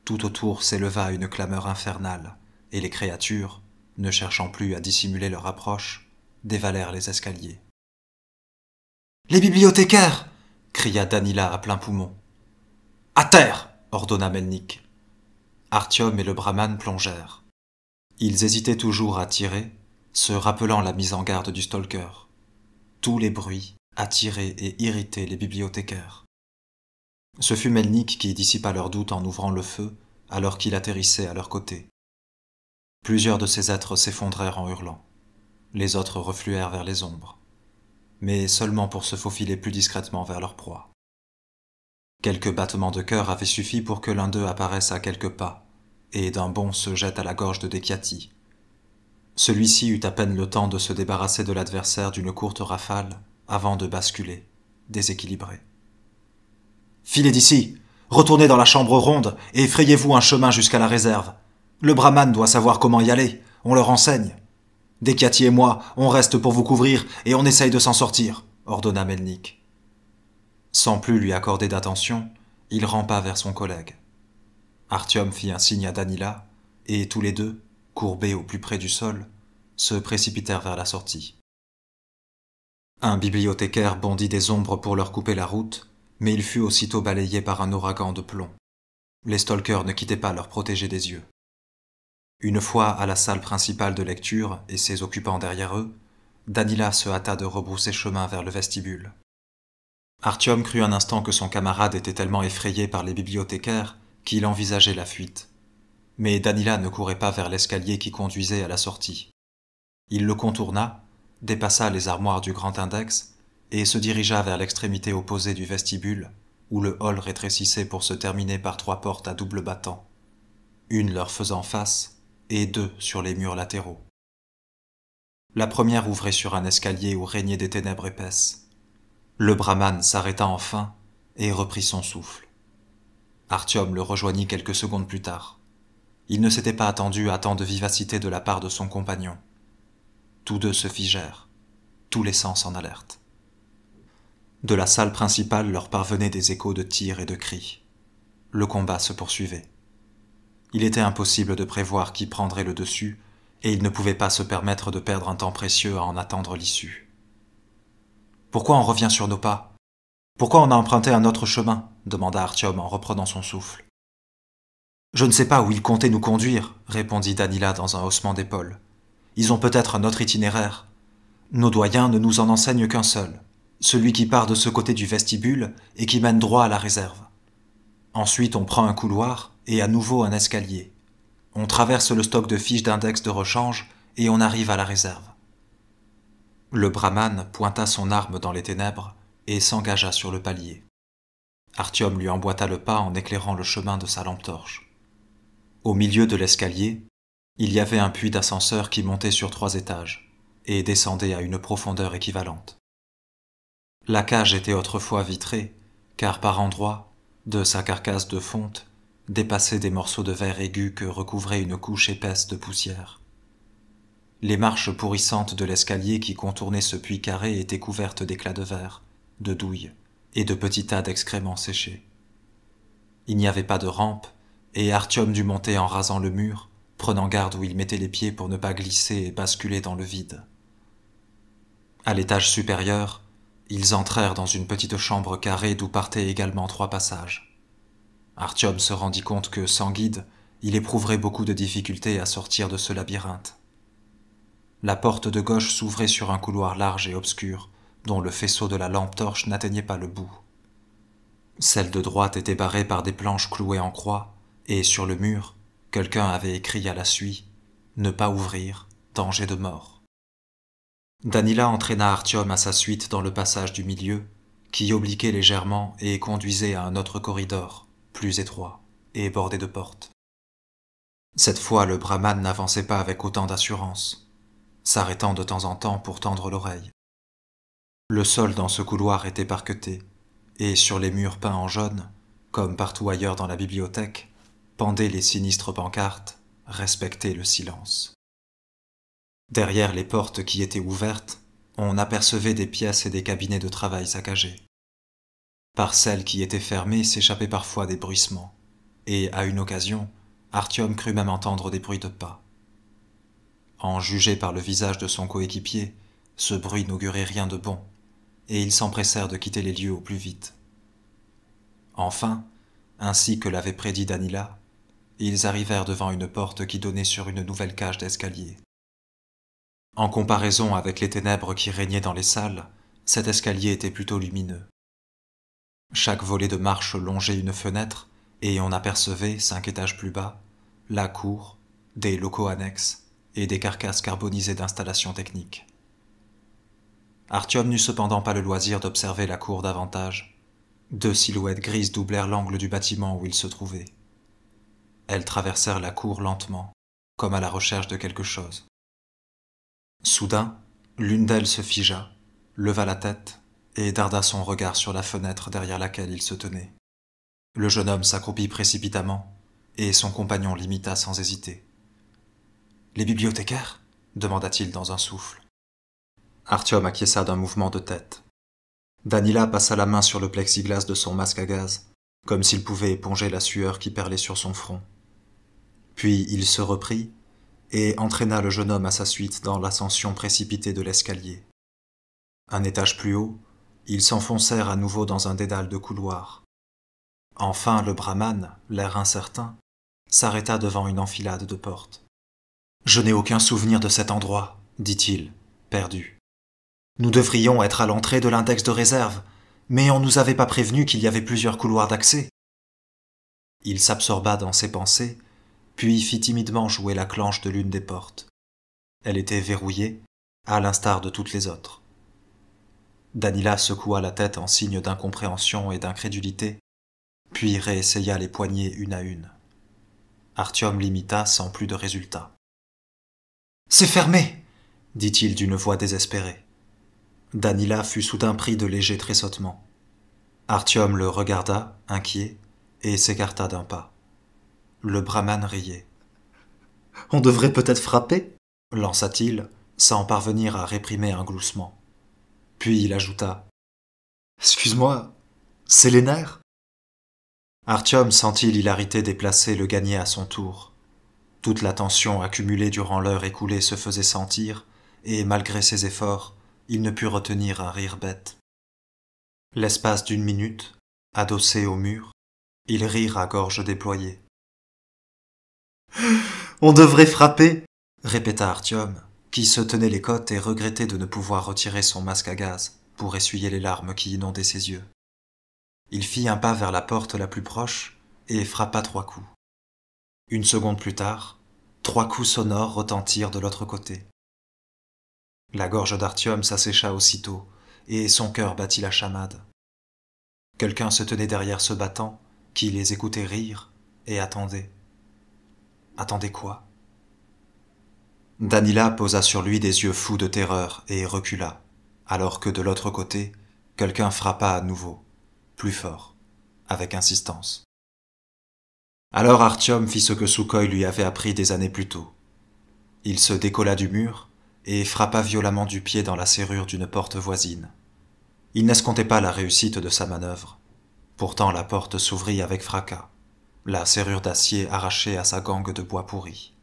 tout autour s'éleva une clameur infernale, et les créatures, ne cherchant plus à dissimuler leur approche, dévalèrent les escaliers. « Les bibliothécaires !» cria Danila à plein poumon. « À terre !» ordonna Melnik. Artyom et le brahman plongèrent. Ils hésitaient toujours à tirer, se rappelant la mise en garde du stalker. Tous les bruits attiraient et irritaient les bibliothécaires. Ce fut Melnik qui dissipa leurs doutes en ouvrant le feu alors qu'il atterrissait à leur côté. Plusieurs de ces êtres s'effondrèrent en hurlant. Les autres refluèrent vers les ombres, mais seulement pour se faufiler plus discrètement vers leur proie. Quelques battements de cœur avaient suffi pour que l'un d'eux apparaisse à quelques pas, et d'un bond se jette à la gorge de Dekiati. Celui-ci eut à peine le temps de se débarrasser de l'adversaire d'une courte rafale avant de basculer, déséquilibré. « Filez d'ici! Retournez dans la chambre ronde et frayez-vous un chemin jusqu'à la réserve. Le brahman doit savoir comment y aller, on le renseigne. Dekiati et moi, on reste pour vous couvrir et on essaye de s'en sortir, ordonna Melnik. Sans plus lui accorder d'attention, il rampa vers son collègue. Artyom fit un signe à Danila, et tous les deux, courbés au plus près du sol, se précipitèrent vers la sortie. Un bibliothécaire bondit des ombres pour leur couper la route, mais il fut aussitôt balayé par un ouragan de plomb. Les stalkers ne quittaient pas leur protégé des yeux. Une fois à la salle principale de lecture et ses occupants derrière eux, Danila se hâta de rebrousser chemin vers le vestibule. Artyom crut un instant que son camarade était tellement effrayé par les bibliothécaires qu'il envisageait la fuite. Mais Danila ne courait pas vers l'escalier qui conduisait à la sortie. Il le contourna, dépassa les armoires du grand index et se dirigea vers l'extrémité opposée du vestibule, où le hall rétrécissait pour se terminer par 3 portes à double battant, une leur faisant face et 2 sur les murs latéraux. La première ouvrait sur un escalier où régnaient des ténèbres épaisses. Le brahman s'arrêta enfin et reprit son souffle. Artyom le rejoignit quelques secondes plus tard. Il ne s'était pas attendu à tant de vivacité de la part de son compagnon. Tous deux se figèrent, tous les sens en alerte. De la salle principale leur parvenaient des échos de tirs et de cris. Le combat se poursuivait. Il était impossible de prévoir qui prendrait le dessus, et ils ne pouvaient pas se permettre de perdre un temps précieux à en attendre l'issue. « Pourquoi on revient sur nos pas? Pourquoi on a emprunté un autre chemin ?» demanda Artyom en reprenant son souffle. « Je ne sais pas où ils comptaient nous conduire, » répondit Danila dans un haussement d'épaules. « Ils ont peut-être un autre itinéraire. Nos doyens ne nous en enseignent qu'un seul, celui qui part de ce côté du vestibule et qui mène droit à la réserve. Ensuite, on prend un couloir et à nouveau un escalier. On traverse le stock de fiches d'index de rechange et on arrive à la réserve. » Le brahman pointa son arme dans les ténèbres et s'engagea sur le palier. Artyom lui emboîta le pas en éclairant le chemin de sa lampe torche. Au milieu de l'escalier, il y avait un puits d'ascenseur qui montait sur 3 étages et descendait à une profondeur équivalente. La cage était autrefois vitrée, car par endroits, de sa carcasse de fonte, dépassaient des morceaux de verre aigu que recouvrait une couche épaisse de poussière. Les marches pourrissantes de l'escalier qui contournait ce puits carré étaient couvertes d'éclats de verre, de douilles et de petits tas d'excréments séchés. Il n'y avait pas de rampe, et Artyom dut monter en rasant le mur, prenant garde où il mettait les pieds pour ne pas glisser et basculer dans le vide. À l'étage supérieur, ils entrèrent dans une petite chambre carrée d'où partaient également 3 passages. Artyom se rendit compte que, sans guide, il éprouverait beaucoup de difficultés à sortir de ce labyrinthe. La porte de gauche s'ouvrait sur un couloir large et obscur, dont le faisceau de la lampe torche n'atteignait pas le bout. Celle de droite était barrée par des planches clouées en croix, et sur le mur, quelqu'un avait écrit à la suie « Ne pas ouvrir, danger de mort ». Danila entraîna Artyom à sa suite dans le passage du milieu, qui obliquait légèrement et conduisait à un autre corridor, plus étroit et bordé de portes. Cette fois, le brahman n'avançait pas avec autant d'assurance, s'arrêtant de temps en temps pour tendre l'oreille. Le sol dans ce couloir était parqueté, et sur les murs peints en jaune, comme partout ailleurs dans la bibliothèque, pendaient les sinistres pancartes « Respectez le silence ». Derrière les portes qui étaient ouvertes, on apercevait des pièces et des cabinets de travail saccagés. Par celles qui étaient fermées s'échappaient parfois des bruissements, et à une occasion, Artyom crut même entendre des bruits de pas. En juger par le visage de son coéquipier, ce bruit n'augurait rien de bon, et ils s'empressèrent de quitter les lieux au plus vite. Enfin, ainsi que l'avait prédit Danila, ils arrivèrent devant une porte qui donnait sur une nouvelle cage d'escalier. En comparaison avec les ténèbres qui régnaient dans les salles, cet escalier était plutôt lumineux. Chaque volet de marche longeait une fenêtre, et on apercevait, 5 étages plus bas, la cour, des locaux annexes et des carcasses carbonisées d'installations techniques. Artyom n'eut cependant pas le loisir d'observer la cour davantage. 2 silhouettes grises doublèrent l'angle du bâtiment où il se trouvait. Elles traversèrent la cour lentement, comme à la recherche de quelque chose. Soudain, l'une d'elles se figea, leva la tête et darda son regard sur la fenêtre derrière laquelle il se tenait. Le jeune homme s'accroupit précipitamment, et son compagnon l'imita sans hésiter. « Les bibliothécaires » demanda-t-il dans un souffle. Artyom acquiesça d'un mouvement de tête. Danila passa la main sur le plexiglas de son masque à gaz, comme s'il pouvait éponger la sueur qui perlait sur son front. Puis il se reprit et entraîna le jeune homme à sa suite dans l'ascension précipitée de l'escalier. Un étage plus haut, ils s'enfoncèrent à nouveau dans un dédale de couloirs. Enfin, le brahman, l'air incertain, s'arrêta devant une enfilade de portes. « Je n'ai aucun souvenir de cet endroit, » dit-il, perdu. « Nous devrions être à l'entrée de l'index de réserve, mais on ne nous avait pas prévenu qu'il y avait plusieurs couloirs d'accès. » Il s'absorba dans ses pensées, puis fit timidement jouer la clenche de l'une des portes. Elle était verrouillée, à l'instar de toutes les autres. Danila secoua la tête en signe d'incompréhension et d'incrédulité, puis réessaya les poignées une à une. Artyom l'imita sans plus de résultat. « C'est fermé !» dit-il d'une voix désespérée. Danila fut soudain pris de légers tressautements. Artyom le regarda, inquiet, et s'écarta d'un pas. Le brahman riait. « On devrait peut-être frapper » lança-t-il, sans parvenir à réprimer un gloussement. Puis il ajouta « Excuse-moi, c'est les nerfs ?» Artyom sentit l'hilarité déplacée le gagner à son tour. Toute la tension accumulée durant l'heure écoulée se faisait sentir, et malgré ses efforts, il ne put retenir un rire bête. L'espace d'1 minute, adossé au mur, ils rirent à gorge déployée. « On devrait frapper !» répéta Artyom, qui se tenait les côtes et regrettait de ne pouvoir retirer son masque à gaz pour essuyer les larmes qui inondaient ses yeux. Il fit un pas vers la porte la plus proche et frappa 3 coups. 1 seconde plus tard, 3 coups sonores retentirent de l'autre côté. La gorge d'Artyom s'assécha aussitôt, et son cœur battit la chamade. Quelqu'un se tenait derrière ce battant, qui les écoutait rire, et attendait. Attendait quoi? Danila posa sur lui des yeux fous de terreur et recula, alors que de l'autre côté, quelqu'un frappa à nouveau, plus fort, avec insistance. Alors Artyom fit ce que Sukhoi lui avait appris des années plus tôt. Il se décolla du mur et frappa violemment du pied dans la serrure d'une porte voisine. Il n'escomptait pas la réussite de sa manœuvre. Pourtant la porte s'ouvrit avec fracas, la serrure d'acier arrachée à sa gangue de bois pourri.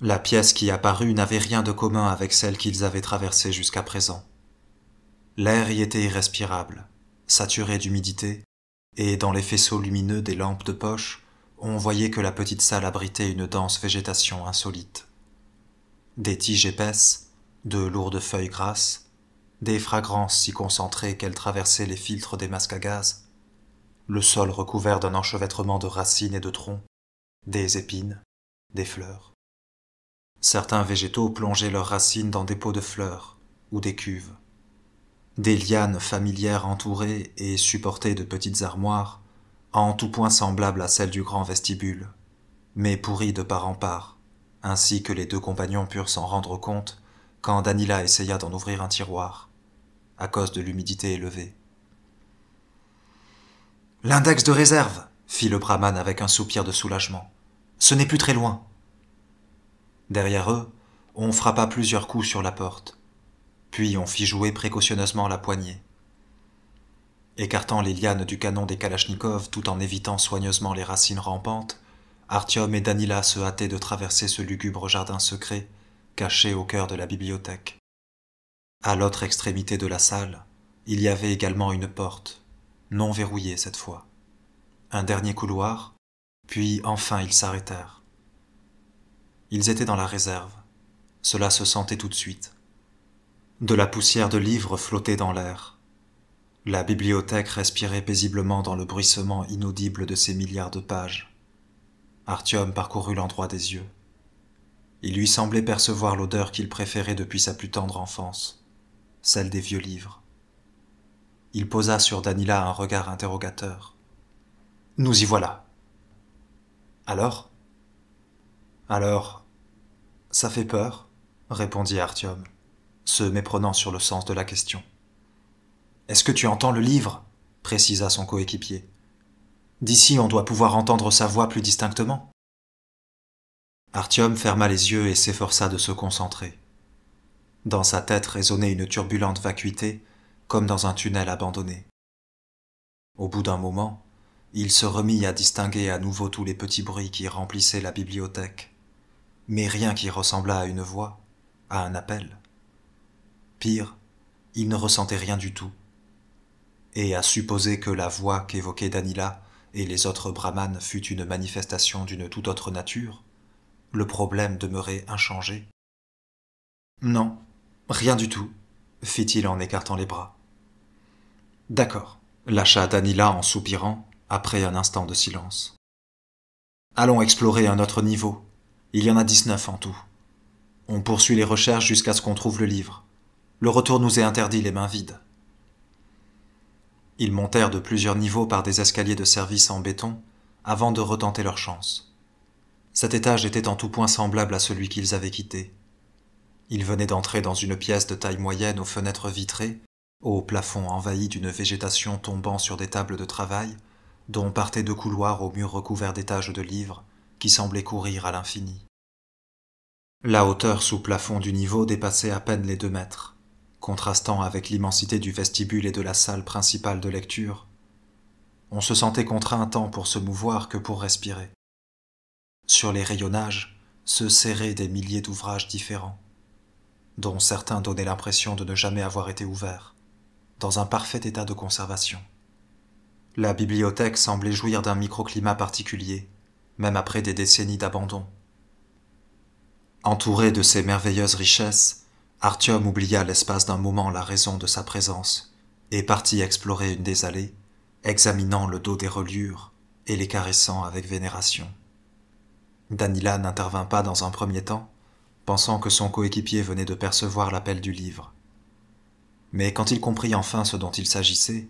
La pièce qui apparut n'avait rien de commun avec celle qu'ils avaient traversée jusqu'à présent. L'air y était irrespirable, saturé d'humidité, et dans les faisceaux lumineux des lampes de poche, on voyait que la petite salle abritait une dense végétation insolite. Des tiges épaisses, de lourdes feuilles grasses, des fragrances si concentrées qu'elles traversaient les filtres des masques à gaz, le sol recouvert d'un enchevêtrement de racines et de troncs, des épines, des fleurs. Certains végétaux plongeaient leurs racines dans des pots de fleurs ou des cuves. Des lianes familières entouraient et supportaient de petites armoires, en tout point semblables à celles du grand vestibule. mais pourrie de part en part, ainsi que les deux compagnons purent s'en rendre compte quand Daniela essaya d'en ouvrir un tiroir, à cause de l'humidité élevée. « L'index de réserve !» fit le brahman avec un soupir de soulagement. « Ce n'est plus très loin. » Derrière eux, on frappa plusieurs coups sur la porte, puis on fit jouer précautionneusement la poignée. Écartant les lianes du canon des Kalachnikovs tout en évitant soigneusement les racines rampantes, Artyom et Daniela se hâtaient de traverser ce lugubre jardin secret caché au cœur de la bibliothèque. À l'autre extrémité de la salle, il y avait également une porte, non verrouillée cette fois. Un dernier couloir, puis enfin ils s'arrêtèrent. Ils étaient dans la réserve. Cela se sentait tout de suite. De la poussière de livres flottait dans l'air. La bibliothèque respirait paisiblement dans le bruissement inaudible de ses milliards de pages. Artyom parcourut l'endroit des yeux. Il lui semblait percevoir l'odeur qu'il préférait depuis sa plus tendre enfance, celle des vieux livres. Il posa sur Daniela un regard interrogateur. « Nous y voilà. »« Alors ?»« Alors, ça fait peur ?» répondit Artyom, se méprenant sur le sens de la question. « Est-ce que tu entends le livre ?» précisa son coéquipier. « D'ici, on doit pouvoir entendre sa voix plus distinctement. » Artyom ferma les yeux et s'efforça de se concentrer. Dans sa tête résonnait une turbulente vacuité, comme dans un tunnel abandonné. Au bout d'un moment, il se remit à distinguer à nouveau tous les petits bruits qui remplissaient la bibliothèque, mais rien qui ressemblât à une voix, à un appel. Pire, il ne ressentait rien du tout. Et à supposer que la voix qu'évoquait Daniela et les autres brahmanes fût une manifestation d'une toute autre nature, le problème demeurait inchangé. « Non, rien du tout, » fit-il en écartant les bras. « D'accord, » lâcha Daniela en soupirant, après un instant de silence. « Allons explorer un autre niveau. Il y en a 19 en tout. On poursuit les recherches jusqu'à ce qu'on trouve le livre. Le retour nous est interdit les mains vides. » Ils montèrent de plusieurs niveaux par des escaliers de service en béton avant de retenter leur chance. Cet étage était en tout point semblable à celui qu'ils avaient quitté. Ils venaient d'entrer dans une pièce de taille moyenne aux fenêtres vitrées, au plafond envahi d'une végétation tombant sur des tables de travail, dont partaient deux couloirs aux murs recouverts d'étages de livres qui semblaient courir à l'infini. La hauteur sous plafond du niveau dépassait à peine les 2 mètres, contrastant avec l'immensité du vestibule et de la salle principale de lecture. On se sentait contraint tant pour se mouvoir que pour respirer. Sur les rayonnages se serraient des milliers d'ouvrages différents, dont certains donnaient l'impression de ne jamais avoir été ouverts, dans un parfait état de conservation. La bibliothèque semblait jouir d'un microclimat particulier, même après des décennies d'abandon. Entouré de ces merveilleuses richesses, Artyom oublia l'espace d'un moment la raison de sa présence et partit explorer une des allées, examinant le dos des reliures et les caressant avec vénération. Daniela n'intervint pas dans un premier temps, pensant que son coéquipier venait de percevoir l'appel du livre. Mais quand il comprit enfin ce dont il s'agissait,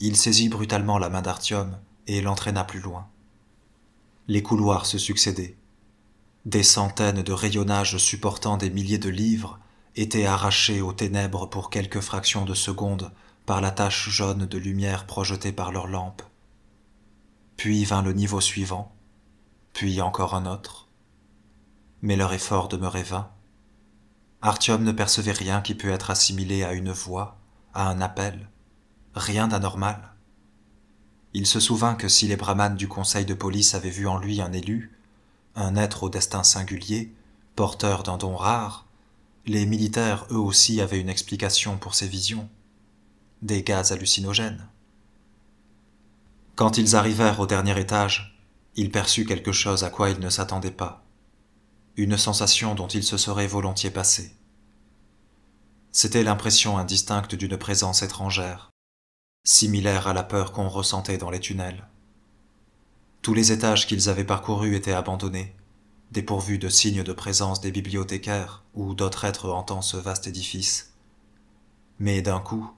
il saisit brutalement la main d'Artyom et l'entraîna plus loin. Les couloirs se succédaient. Des centaines de rayonnages supportant des milliers de livres étaient arrachés aux ténèbres pour quelques fractions de secondes par la tache jaune de lumière projetée par leurs lampes. Puis vint le niveau suivant, puis encore un autre. Mais leur effort demeurait vain. Artyom ne percevait rien qui pût être assimilé à une voix, à un appel, rien d'anormal. Il se souvint que si les brahmanes du conseil de police avaient vu en lui un élu, un être au destin singulier, porteur d'un don rare, les militaires eux aussi avaient une explication pour ces visions, des gaz hallucinogènes. Quand ils arrivèrent au dernier étage, il perçut quelque chose à quoi il ne s'attendait pas, une sensation dont il se serait volontiers passé. C'était l'impression indistincte d'une présence étrangère, similaire à la peur qu'on ressentait dans les tunnels. Tous les étages qu'ils avaient parcourus étaient abandonnés, dépourvus de signes de présence des bibliothécaires ou d'autres êtres hantant ce vaste édifice. Mais d'un coup,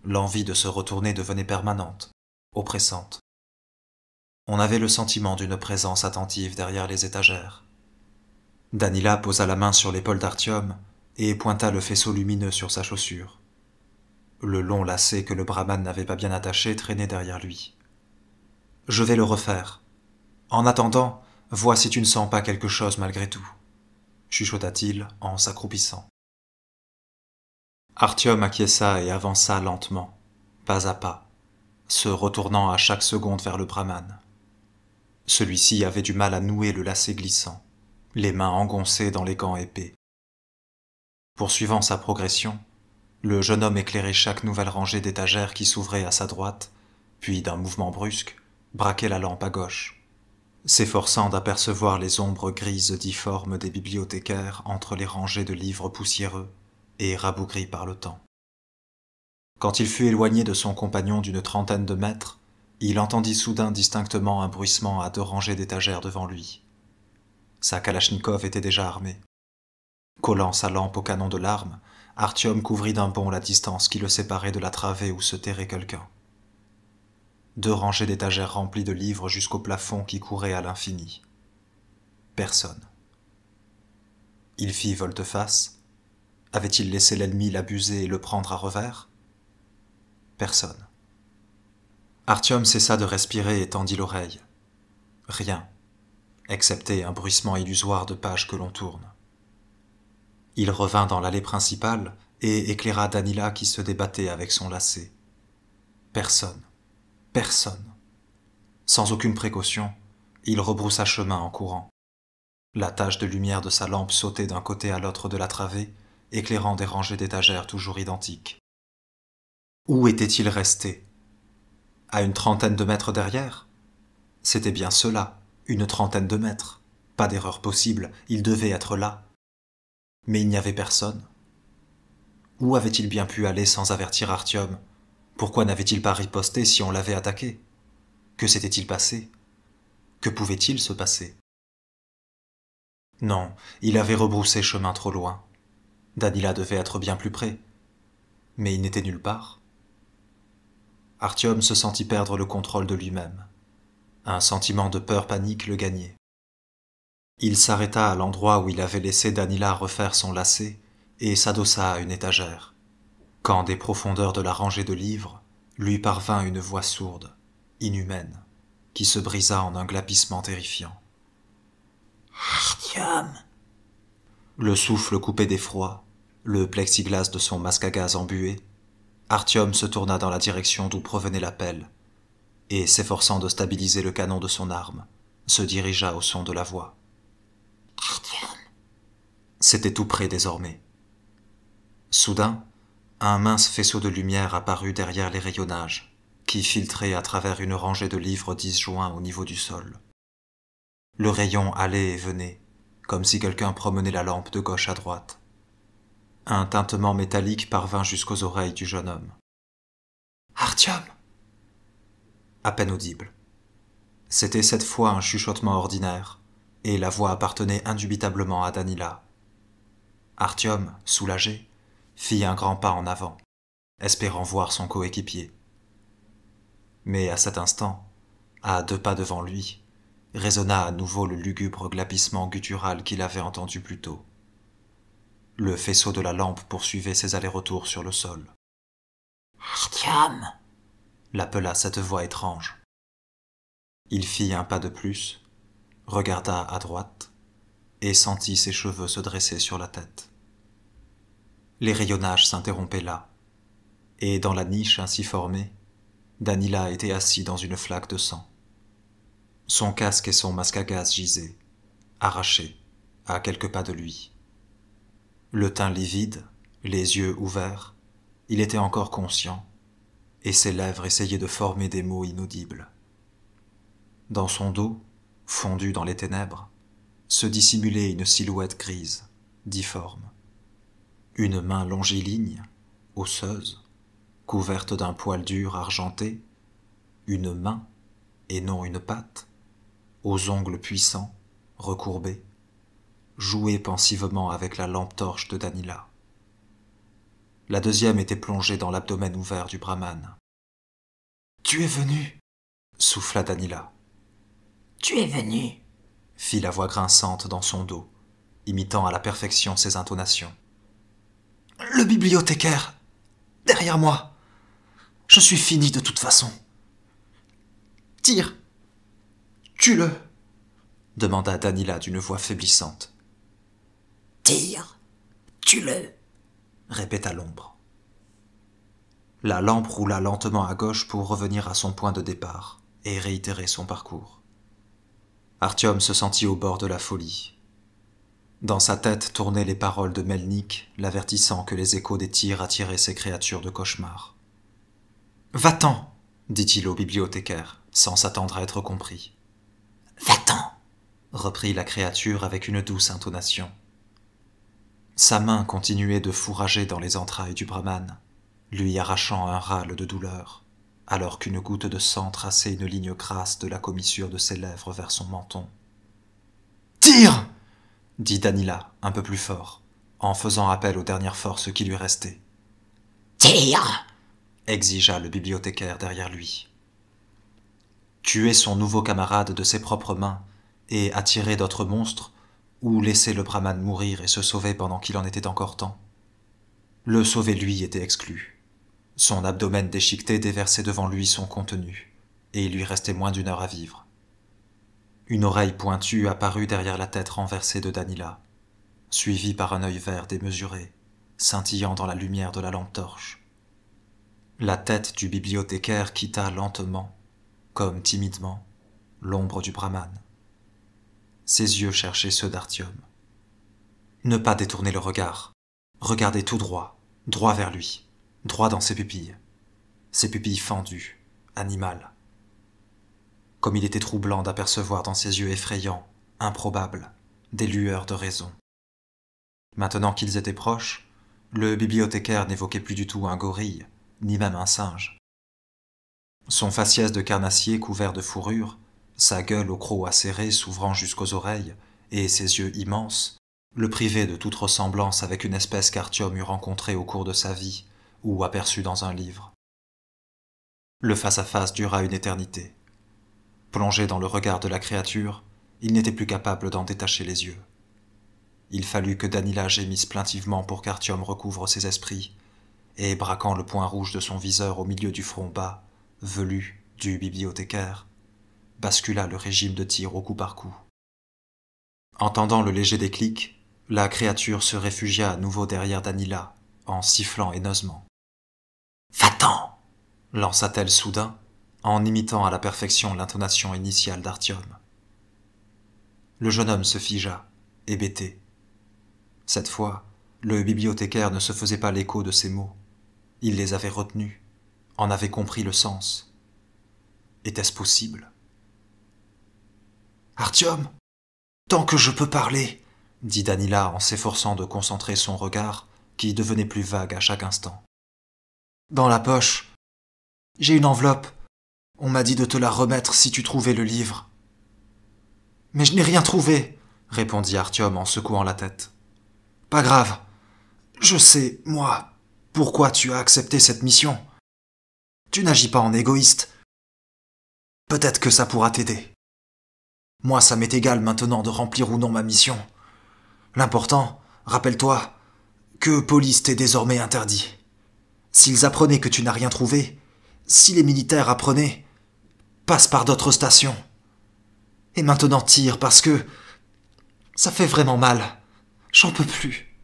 l'envie de se retourner devenait permanente, oppressante. On avait le sentiment d'une présence attentive derrière les étagères. Danila posa la main sur l'épaule d'Artyom et pointa le faisceau lumineux sur sa chaussure. Le long lacet que le brahman n'avait pas bien attaché traînait derrière lui. « Je vais le refaire. En attendant, vois si tu ne sens pas quelque chose malgré tout, » chuchota-t-il en s'accroupissant. Artyom acquiesça et avança lentement, pas à pas, se retournant à chaque seconde vers le brahman. Celui-ci avait du mal à nouer le lacet glissant, les mains engoncées dans les gants épais. Poursuivant sa progression, le jeune homme éclairait chaque nouvelle rangée d'étagères qui s'ouvrait à sa droite, puis d'un mouvement brusque, braquait la lampe à gauche, s'efforçant d'apercevoir les ombres grises difformes des bibliothécaires entre les rangées de livres poussiéreux et rabougris par le temps. Quand il fut éloigné de son compagnon d'une trentaine de mètres, il entendit soudain distinctement un bruissement à 2 rangées d'étagères devant lui. Sa kalachnikov était déjà armée. Collant sa lampe au canon de l'arme, Artyom couvrit d'un bond la distance qui le séparait de la travée où se terrait quelqu'un. 2 rangées d'étagères remplies de livres jusqu'au plafond qui courait à l'infini. Personne. Il fit volte-face. Avait-il laissé l'ennemi l'abuser et le prendre à revers? Personne. Artyom cessa de respirer et tendit l'oreille. Rien, excepté un bruissement illusoire de pages que l'on tourne. Il revint dans l'allée principale et éclaira Danila qui se débattait avec son lacet. Personne. Personne. Sans aucune précaution, il rebroussa chemin en courant. La tache de lumière de sa lampe sautait d'un côté à l'autre de la travée, éclairant des rangées d'étagères toujours identiques. Où était-il resté? À une trentaine de mètres derrière? C'était bien cela, une trentaine de mètres. Pas d'erreur possible, il devait être là. Mais il n'y avait personne. Où avait-il bien pu aller sans avertir Artyom? Pourquoi n'avait-il pas riposté si on l'avait attaqué? Que s'était-il passé? Que pouvait-il se passer? Non, il avait rebroussé chemin trop loin. Danila devait être bien plus près. Mais il n'était nulle part. Artyom se sentit perdre le contrôle de lui-même. Un sentiment de peur panique le gagnait. Il s'arrêta à l'endroit où il avait laissé Danila refaire son lacet et s'adossa à une étagère, quand des profondeurs de la rangée de livres lui parvint une voix sourde, inhumaine, qui se brisa en un glapissement terrifiant. « Artyom !» Le souffle coupé d'effroi, le plexiglas de son masque à gaz embué, Artyom se tourna dans la direction d'où provenait l'appel, et, s'efforçant de stabiliser le canon de son arme, se dirigea au son de la voix. Artyom. C'était tout près désormais. Soudain, un mince faisceau de lumière apparut derrière les rayonnages, qui filtraient à travers une rangée de livres disjoints au niveau du sol. Le rayon allait et venait, comme si quelqu'un promenait la lampe de gauche à droite. Un tintement métallique parvint jusqu'aux oreilles du jeune homme. « Artyom !» À peine audible. C'était cette fois un chuchotement ordinaire, et la voix appartenait indubitablement à Danila. Artyom, soulagé, fit un grand pas en avant, espérant voir son coéquipier. Mais à cet instant, à 2 pas devant lui, résonna à nouveau le lugubre glapissement guttural qu'il avait entendu plus tôt. Le faisceau de la lampe poursuivait ses allers-retours sur le sol. « Artyom !» l'appela cette voix étrange. Il fit un pas de plus, regarda à droite, et sentit ses cheveux se dresser sur la tête. Les rayonnages s'interrompaient là, et dans la niche ainsi formée, Danila était assis dans une flaque de sang. Son casque et son masque à gaz gisaient, arrachés, à quelques pas de lui. Le teint livide, les yeux ouverts, il était encore conscient, et ses lèvres essayaient de former des mots inaudibles. Dans son dos, fondu dans les ténèbres, se dissimulait une silhouette grise, difforme. Une main longiligne, osseuse, couverte d'un poil dur argenté, une main, et non une patte, aux ongles puissants, recourbés, jouait pensivement avec la lampe torche de Danila. La deuxième était plongée dans l'abdomen ouvert du brahman. « Tu es venu !» souffla Danila. Tu es venu. Fit la voix grinçante dans son dos, imitant à la perfection ses intonations. Le bibliothécaire, derrière moi. Je suis fini de toute façon. Tire. Tue-le, demanda Danila d'une voix faiblissante. Tire. Tue-le. Répéta l'ombre. La lampe roula lentement à gauche pour revenir à son point de départ et réitérer son parcours. Artyom se sentit au bord de la folie. Dans sa tête tournaient les paroles de Melnik, l'avertissant que les échos des tirs attiraient ces créatures de cauchemar. « Va-t'en » dit-il au bibliothécaire, sans s'attendre à être compris. « Va-t'en » reprit la créature avec une douce intonation. Sa main continuait de fourrager dans les entrailles du brahmane, lui arrachant un râle de douleur, alors qu'une goutte de sang traçait une ligne grasse de la commissure de ses lèvres vers son menton. « Tire !» dit Danila, un peu plus fort, en faisant appel aux dernières forces qui lui restaient. « Tire !» exigea le bibliothécaire derrière lui. Tuer son nouveau camarade de ses propres mains et attirer d'autres monstres, ou laisser le brahmane mourir et se sauver pendant qu'il en était encore temps. Le sauver lui était exclu. Son abdomen déchiqueté déversait devant lui son contenu, et il lui restait moins d'1 heure à vivre. Une oreille pointue apparut derrière la tête renversée de Danila, suivie par un œil vert démesuré, scintillant dans la lumière de la lampe torche. La tête du bibliothécaire quitta lentement, comme timidement, l'ombre du brahmane. Ses yeux cherchaient ceux d'Artyom. Ne pas détourner le regard, regarder tout droit, droit vers lui, droit dans ses pupilles fendues, animales. Comme il était troublant d'apercevoir dans ses yeux effrayants, improbables, des lueurs de raison. Maintenant qu'ils étaient proches, le bibliothécaire n'évoquait plus du tout un gorille, ni même un singe. Son faciès de carnassier couvert de fourrure, sa gueule au croc acéré s'ouvrant jusqu'aux oreilles, et ses yeux immenses, le privaient de toute ressemblance avec une espèce qu'Artyom eût rencontrée au cours de sa vie, ou aperçue dans un livre. Le face-à-face dura une éternité. Plongé dans le regard de la créature, il n'était plus capable d'en détacher les yeux. Il fallut que Danila gémisse plaintivement pour qu'Artyom recouvre ses esprits, et braquant le point rouge de son viseur au milieu du front bas, velu, du bibliothécaire, bascula le régime de tir au coup par coup. Entendant le léger déclic, la créature se réfugia à nouveau derrière Danila, en sifflant haineusement. « Va-t'en » lança-t-elle soudain, en imitant à la perfection l'intonation initiale d'Artyom. Le jeune homme se figea, hébété. Cette fois, le bibliothécaire ne se faisait pas l'écho de ses mots. Il les avait retenus, en avait compris le sens. Était-ce possible? « Artyom, tant que je peux parler, » dit Danila en s'efforçant de concentrer son regard, qui devenait plus vague à chaque instant. « Dans la poche, j'ai une enveloppe. On m'a dit de te la remettre si tu trouvais le livre. »« Mais je n'ai rien trouvé, » répondit Artyom en secouant la tête. « Pas grave. Je sais, moi, pourquoi tu as accepté cette mission. Tu n'agis pas en égoïste. Peut-être que ça pourra t'aider. Moi, ça m'est égal maintenant de remplir ou non ma mission. L'important, rappelle-toi, que police t'est désormais interdit. S'ils apprenaient que tu n'as rien trouvé, si les militaires apprenaient, passe par d'autres stations. Et maintenant tire, parce que ça fait vraiment mal. J'en peux plus.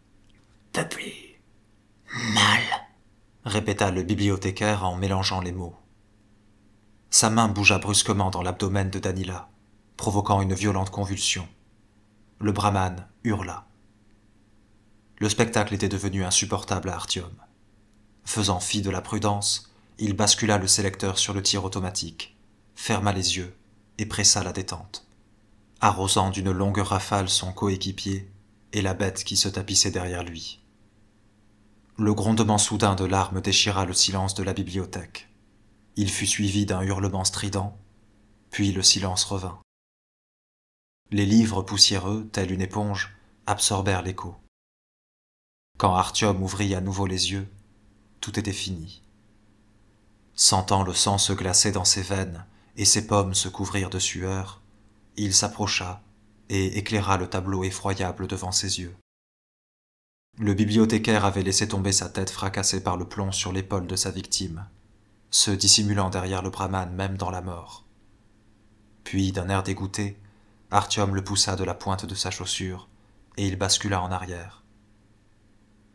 « Peux plus. Mal. » répéta le bibliothécaire en mélangeant les mots. Sa main bougea brusquement dans l'abdomen de Danila, provoquant une violente convulsion. Le brahmane hurla. Le spectacle était devenu insupportable à Artyom. Faisant fi de la prudence, il bascula le sélecteur sur le tir automatique, ferma les yeux et pressa la détente, arrosant d'une longue rafale son coéquipier et la bête qui se tapissait derrière lui. Le grondement soudain de l'arme déchira le silence de la bibliothèque. Il fut suivi d'un hurlement strident, puis le silence revint. Les livres poussiéreux, tels une éponge, absorbèrent l'écho. Quand Artyom ouvrit à nouveau les yeux, tout était fini. Sentant le sang se glacer dans ses veines et ses pommes se couvrir de sueur, il s'approcha et éclaira le tableau effroyable devant ses yeux. Le bibliothécaire avait laissé tomber sa tête fracassée par le plomb sur l'épaule de sa victime, se dissimulant derrière le brahmane même dans la mort. Puis, d'un air dégoûté, Artyom le poussa de la pointe de sa chaussure, et il bascula en arrière.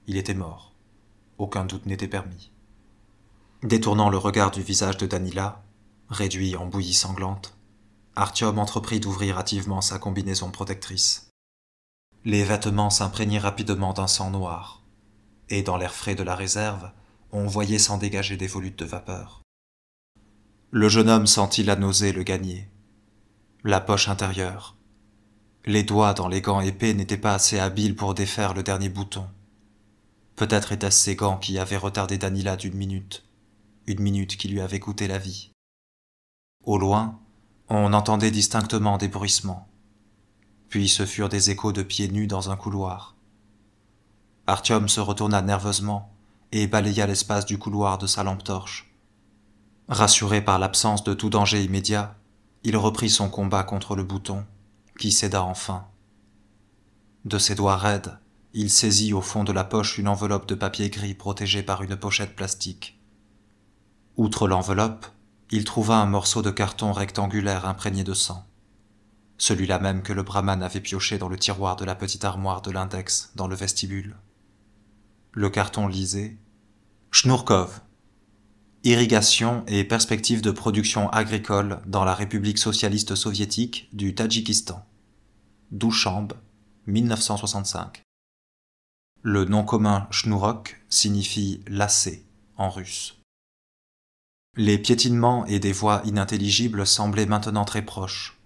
Il était mort. Aucun doute n'était permis. Détournant le regard du visage de Danila, réduit en bouillie sanglante, Artyom entreprit d'ouvrir hâtivement sa combinaison protectrice. Les vêtements s'imprégnaient rapidement d'un sang noir, et dans l'air frais de la réserve, on voyait s'en dégager des volutes de vapeur. Le jeune homme sentit la nausée le gagner. La poche intérieure. Les doigts dans les gants épais n'étaient pas assez habiles pour défaire le dernier bouton. Peut-être étaient-ce ces gants qui avaient retardé Danila d'une minute, une minute qui lui avait coûté la vie. Au loin, on entendait distinctement des bruissements. Puis ce furent des échos de pieds nus dans un couloir. Artyom se retourna nerveusement et balaya l'espace du couloir de sa lampe torche. Rassuré par l'absence de tout danger immédiat, il reprit son combat contre le bouton, qui céda enfin. De ses doigts raides, il saisit au fond de la poche une enveloppe de papier gris protégée par une pochette plastique. Outre l'enveloppe, il trouva un morceau de carton rectangulaire imprégné de sang, celui-là même que le brahmane avait pioché dans le tiroir de la petite armoire de l'index dans le vestibule. Le carton lisait « Chnourkov, irrigation et perspectives de production agricole dans la République socialiste soviétique du Tadjikistan. Douchambe, 1965. » Le nom commun Chnourok signifie « lacet » en russe. Les piétinements et des voix inintelligibles semblaient maintenant très proches.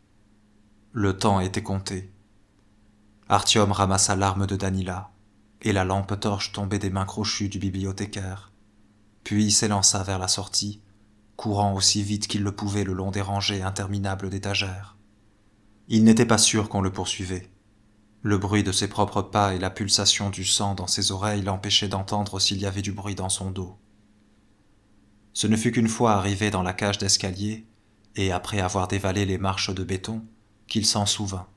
Le temps était compté. Artyom ramassa l'arme de Danila, et la lampe torche tombait des mains crochues du bibliothécaire, puis s'élança vers la sortie, courant aussi vite qu'il le pouvait le long des rangées interminables d'étagères. Il n'était pas sûr qu'on le poursuivait. Le bruit de ses propres pas et la pulsation du sang dans ses oreilles l'empêchaient d'entendre s'il y avait du bruit dans son dos. Ce ne fut qu'une fois arrivé dans la cage d'escalier, et après avoir dévalé les marches de béton, qu'il s'en souvint.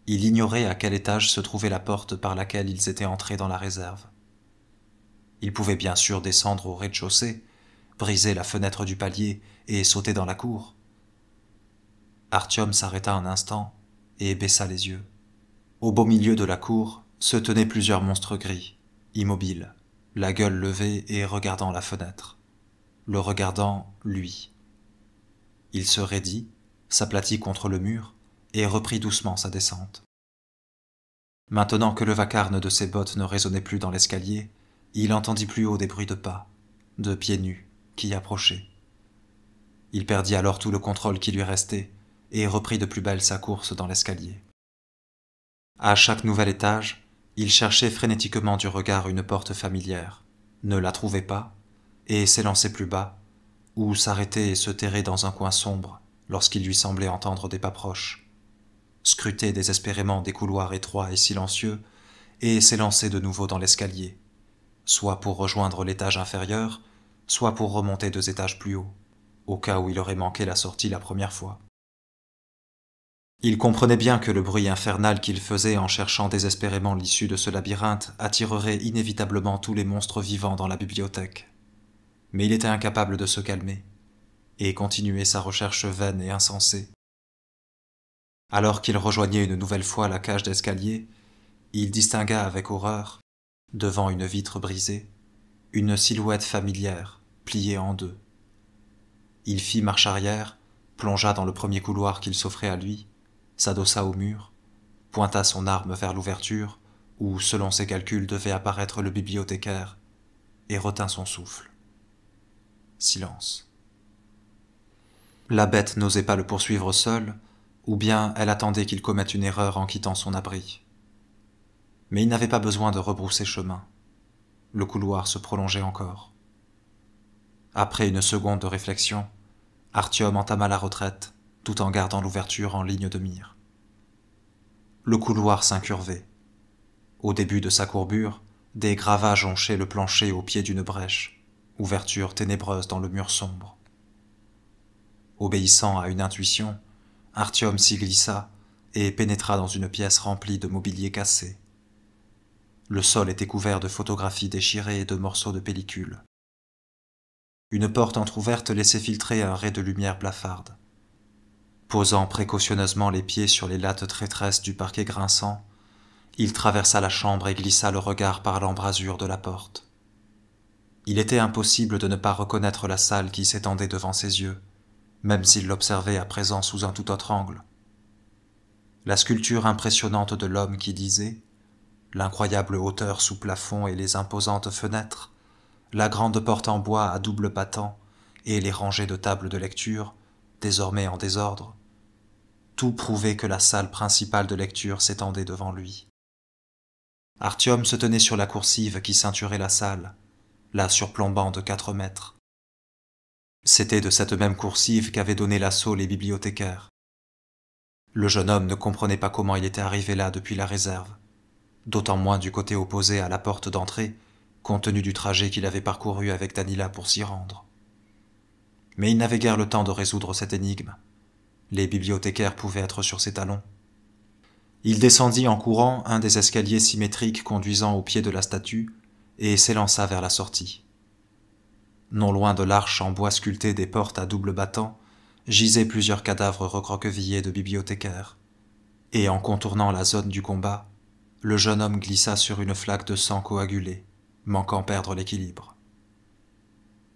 Il ignorait à quel étage se trouvait la porte par laquelle ils étaient entrés dans la réserve. Il pouvait bien sûr descendre au rez-de-chaussée, briser la fenêtre du palier et sauter dans la cour. Artyom s'arrêta un instant et baissa les yeux. Au beau milieu de la cour se tenaient plusieurs monstres gris, immobiles, la gueule levée et regardant la fenêtre. Le regardant, lui. Il se raidit, s'aplatit contre le mur et reprit doucement sa descente. Maintenant que le vacarme de ses bottes ne résonnait plus dans l'escalier, il entendit plus haut des bruits de pas, de pieds nus, qui approchaient. Il perdit alors tout le contrôle qui lui restait et reprit de plus belle sa course dans l'escalier. À chaque nouvel étage, il cherchait frénétiquement du regard une porte familière, ne la trouvait pas, et s'élançait plus bas, ou s'arrêtait et se terrait dans un coin sombre lorsqu'il lui semblait entendre des pas proches, scrutait désespérément des couloirs étroits et silencieux, et s'élançait de nouveau dans l'escalier, soit pour rejoindre l'étage inférieur, soit pour remonter 2 étages plus haut, au cas où il aurait manqué la sortie la première fois. Il comprenait bien que le bruit infernal qu'il faisait en cherchant désespérément l'issue de ce labyrinthe attirerait inévitablement tous les monstres vivants dans la bibliothèque. Mais il était incapable de se calmer, et continuait sa recherche vaine et insensée. Alors qu'il rejoignait une nouvelle fois la cage d'escalier, il distingua avec horreur, devant une vitre brisée, une silhouette familière, pliée en 2. Il fit marche arrière, plongea dans le premier couloir qu'il s'offrait à lui, s'adossa au mur, pointa son arme vers l'ouverture, où, selon ses calculs, devait apparaître le bibliothécaire, et retint son souffle. Silence. La bête n'osait pas le poursuivre seule, ou bien elle attendait qu'il commette une erreur en quittant son abri. Mais il n'avait pas besoin de rebrousser chemin. Le couloir se prolongeait encore. Après une seconde de réflexion, Artyom entama la retraite, tout en gardant l'ouverture en ligne de mire. Le couloir s'incurvait. Au début de sa courbure, des gravats jonchaient le plancher au pied d'une brèche, ouverture ténébreuse dans le mur sombre. Obéissant à une intuition, Artyom s'y glissa et pénétra dans une pièce remplie de mobilier cassé. Le sol était couvert de photographies déchirées et de morceaux de pellicule. Une porte entr'ouverte laissait filtrer un ray de lumière blafarde. Posant précautionneusement les pieds sur les lattes traîtresses du parquet grinçant, il traversa la chambre et glissa le regard par l'embrasure de la porte. Il était impossible de ne pas reconnaître la salle qui s'étendait devant ses yeux, même s'il l'observait à présent sous un tout autre angle. La sculpture impressionnante de l'homme qui lisait, l'incroyable hauteur sous plafond et les imposantes fenêtres, la grande porte en bois à double battant et les rangées de tables de lecture, désormais en désordre, tout prouvait que la salle principale de lecture s'étendait devant lui. Artyom se tenait sur la coursive qui ceinturait la salle, la surplombant de 4 mètres. C'était de cette même coursive qu'avaient donné l'assaut les bibliothécaires. Le jeune homme ne comprenait pas comment il était arrivé là depuis la réserve, d'autant moins du côté opposé à la porte d'entrée, compte tenu du trajet qu'il avait parcouru avec Danila pour s'y rendre. Mais il n'avait guère le temps de résoudre cette énigme. Les bibliothécaires pouvaient être sur ses talons. Il descendit en courant un des escaliers symétriques conduisant au pied de la statue et s'élança vers la sortie. Non loin de l'arche en bois sculpté des portes à double battant, gisaient plusieurs cadavres recroquevillés de bibliothécaires, et en contournant la zone du combat, le jeune homme glissa sur une flaque de sang coagulé, manquant perdre l'équilibre.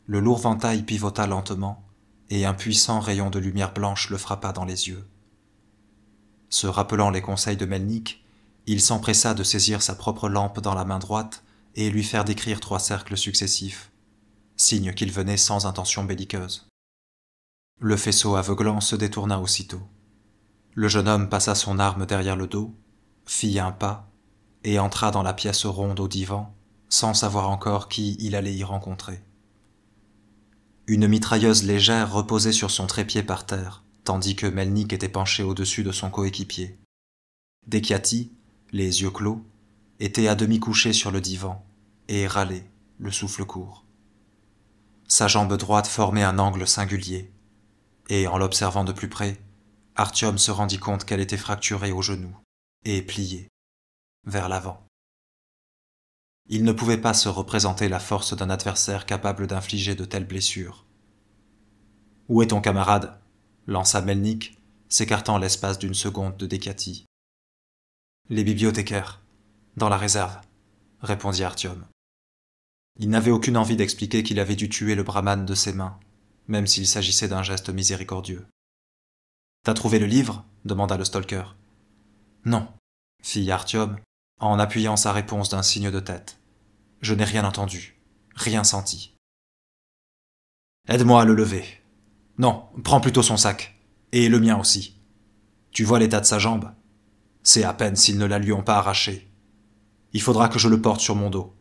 Le lourd ventail pivota lentement, et un puissant rayon de lumière blanche le frappa dans les yeux. Se rappelant les conseils de Melnik, il s'empressa de saisir sa propre lampe dans la main droite et lui faire décrire 3 cercles successifs, signe qu'il venait sans intention belliqueuse. Le faisceau aveuglant se détourna aussitôt. Le jeune homme passa son arme derrière le dos, fit un pas, et entra dans la pièce ronde au divan, sans savoir encore qui il allait y rencontrer. Une mitrailleuse légère reposait sur son trépied par terre, tandis que Melnik était penché au-dessus de son coéquipier. Dekiati, les yeux clos, était à demi couché sur le divan, et râlait, le souffle court. Sa jambe droite formait un angle singulier, et en l'observant de plus près, Artyom se rendit compte qu'elle était fracturée au genou, et pliée, vers l'avant. Il ne pouvait pas se représenter la force d'un adversaire capable d'infliger de telles blessures. « Où est ton camarade ?» lança Melnik, s'écartant l'espace d'une seconde de Dekiati. « Les bibliothécaires, dans la réserve, » répondit Artyom. Il n'avait aucune envie d'expliquer qu'il avait dû tuer le brahmane de ses mains, même s'il s'agissait d'un geste miséricordieux. « T'as trouvé le livre » demanda le stalker. « Non, » fit Artyom, en appuyant sa réponse d'un signe de tête. « Je n'ai rien entendu, rien senti. »« Aide-moi à le lever. Non, prends plutôt son sac, et le mien aussi. Tu vois l'état de sa jambe? C'est à peine s'ils ne la lui ont pas arrachée. Il faudra que je le porte sur mon dos. »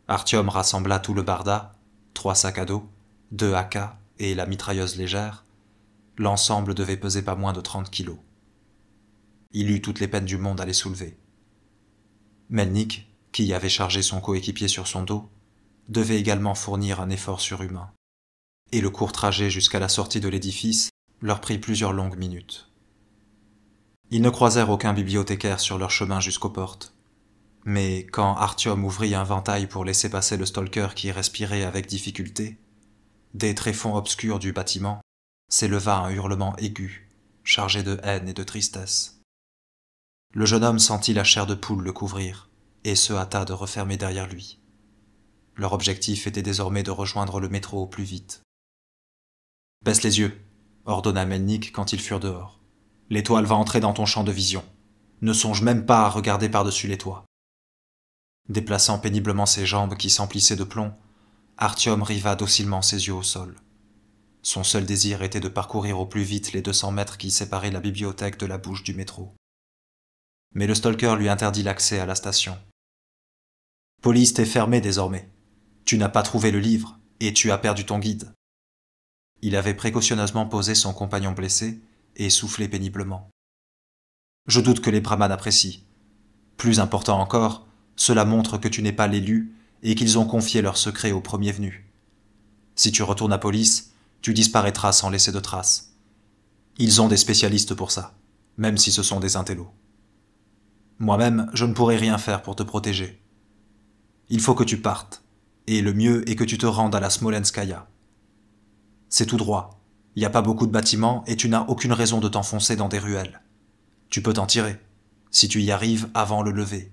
Artyom rassembla tout le barda, 3 sacs à dos, 2 AK et la mitrailleuse légère. L'ensemble devait peser pas moins de 30 kilos. Il eut toutes les peines du monde à les soulever. Melnik, qui avait chargé son coéquipier sur son dos, devait également fournir un effort surhumain. Et le court trajet jusqu'à la sortie de l'édifice leur prit plusieurs longues minutes. Ils ne croisèrent aucun bibliothécaire sur leur chemin jusqu'aux portes. Mais quand Artyom ouvrit un ventail pour laisser passer le stalker qui respirait avec difficulté, des tréfonds obscurs du bâtiment s'éleva un hurlement aigu, chargé de haine et de tristesse. Le jeune homme sentit la chair de poule le couvrir, et se hâta de refermer derrière lui. Leur objectif était désormais de rejoindre le métro au plus vite. « Baisse les yeux », ordonna Melnik quand ils furent dehors. « L'étoile va entrer dans ton champ de vision. Ne songe même pas à regarder par-dessus les toits. » Déplaçant péniblement ses jambes qui s'emplissaient de plomb, Artyom riva docilement ses yeux au sol. Son seul désir était de parcourir au plus vite les 200 mètres qui séparaient la bibliothèque de la bouche du métro. Mais le stalker lui interdit l'accès à la station. « Police, t'es fermé désormais. Tu n'as pas trouvé le livre, et tu as perdu ton guide. » Il avait précautionneusement posé son compagnon blessé et soufflé péniblement. « Je doute que les brahmanes apprécient. Plus important encore, cela montre que tu n'es pas l'élu et qu'ils ont confié leur secret au premier venu. Si tu retournes à police, tu disparaîtras sans laisser de traces. Ils ont des spécialistes pour ça, même si ce sont des intellos. Moi-même, je ne pourrai rien faire pour te protéger. Il faut que tu partes, et le mieux est que tu te rendes à la Smolenskaya. C'est tout droit, il n'y a pas beaucoup de bâtiments et tu n'as aucune raison de t'enfoncer dans des ruelles. Tu peux t'en tirer, si tu y arrives avant le lever.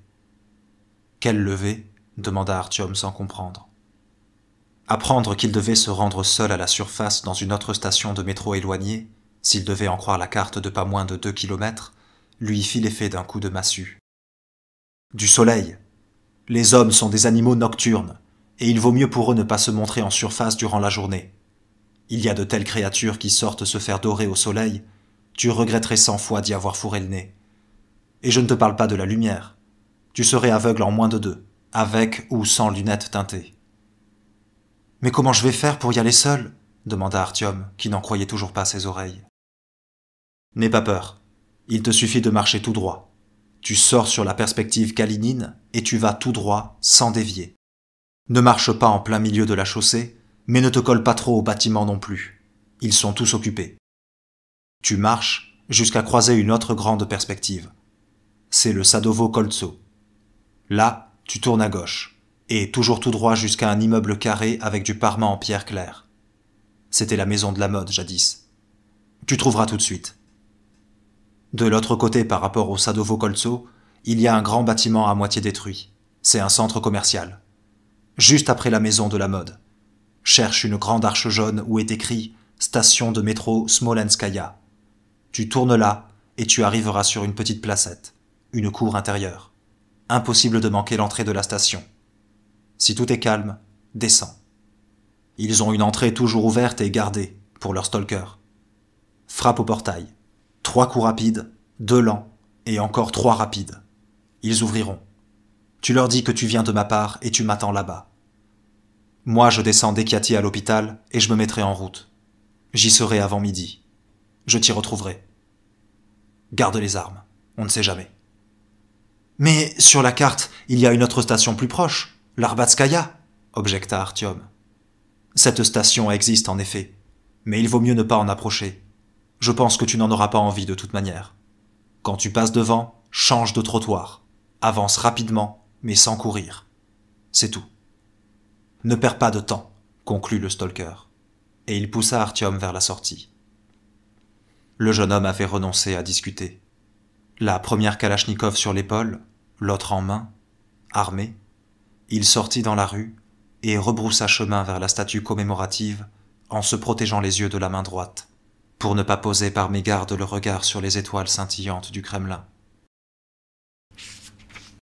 Quel lever ? Demanda Artyom sans comprendre. Apprendre qu'il devait se rendre seul à la surface dans une autre station de métro éloignée, s'il devait en croire la carte de pas moins de 2 kilomètres, lui fit l'effet d'un coup de massue. Du soleil. Les hommes sont des animaux nocturnes, et il vaut mieux pour eux ne pas se montrer en surface durant la journée. Il y a de telles créatures qui sortent se faire dorer au soleil, tu regretterais 100 fois d'y avoir fourré le nez. Et je ne te parle pas de la lumière. Tu serais aveugle en moins de 2, avec ou sans lunettes teintées. « Mais comment je vais faire pour y aller seul ?» demanda Artyom, qui n'en croyait toujours pas ses oreilles. « N'aie pas peur. Il te suffit de marcher tout droit. Tu sors sur la perspective Kalinine et tu vas tout droit, sans dévier. Ne marche pas en plein milieu de la chaussée, mais ne te colle pas trop aux bâtiments non plus. Ils sont tous occupés. Tu marches jusqu'à croiser une autre grande perspective. C'est le Sadovo Koltso. Là, tu tournes à gauche, et toujours tout droit jusqu'à un immeuble carré avec du parement en pierre claire. C'était la maison de la mode, jadis. Tu trouveras tout de suite. De l'autre côté par rapport au Sadovo Koltso, il y a un grand bâtiment à moitié détruit. C'est un centre commercial. Juste après la maison de la mode. Cherche une grande arche jaune où est écrit « Station de métro Smolenskaya ». Tu tournes là et tu arriveras sur une petite placette, une cour intérieure. Impossible de manquer l'entrée de la station. Si tout est calme, descends. Ils ont une entrée toujours ouverte et gardée pour leurs stalkers. Frappe au portail. 3 coups rapides, 2 lents et encore 3 rapides. Ils ouvriront. Tu leur dis que tu viens de ma part et tu m'attends là-bas. Moi, je descends d'Ekiati à l'hôpital et je me mettrai en route. J'y serai avant midi. Je t'y retrouverai. Garde les armes, on ne sait jamais. Mais sur la carte, il y a une autre station plus proche, l'Arbatskaya, objecta Artyom. Cette station existe en effet, mais il vaut mieux ne pas en approcher. Je pense que tu n'en auras pas envie de toute manière. Quand tu passes devant, change de trottoir. Avance rapidement, mais sans courir. C'est tout. Ne perds pas de temps, conclut le stalker. Et il poussa Artyom vers la sortie. Le jeune homme avait renoncé à discuter. La première Kalachnikov sur l'épaule, l'autre en main, armé, il sortit dans la rue et rebroussa chemin vers la statue commémorative en se protégeant les yeux de la main droite, pour ne pas poser par mégarde le regard sur les étoiles scintillantes du Kremlin.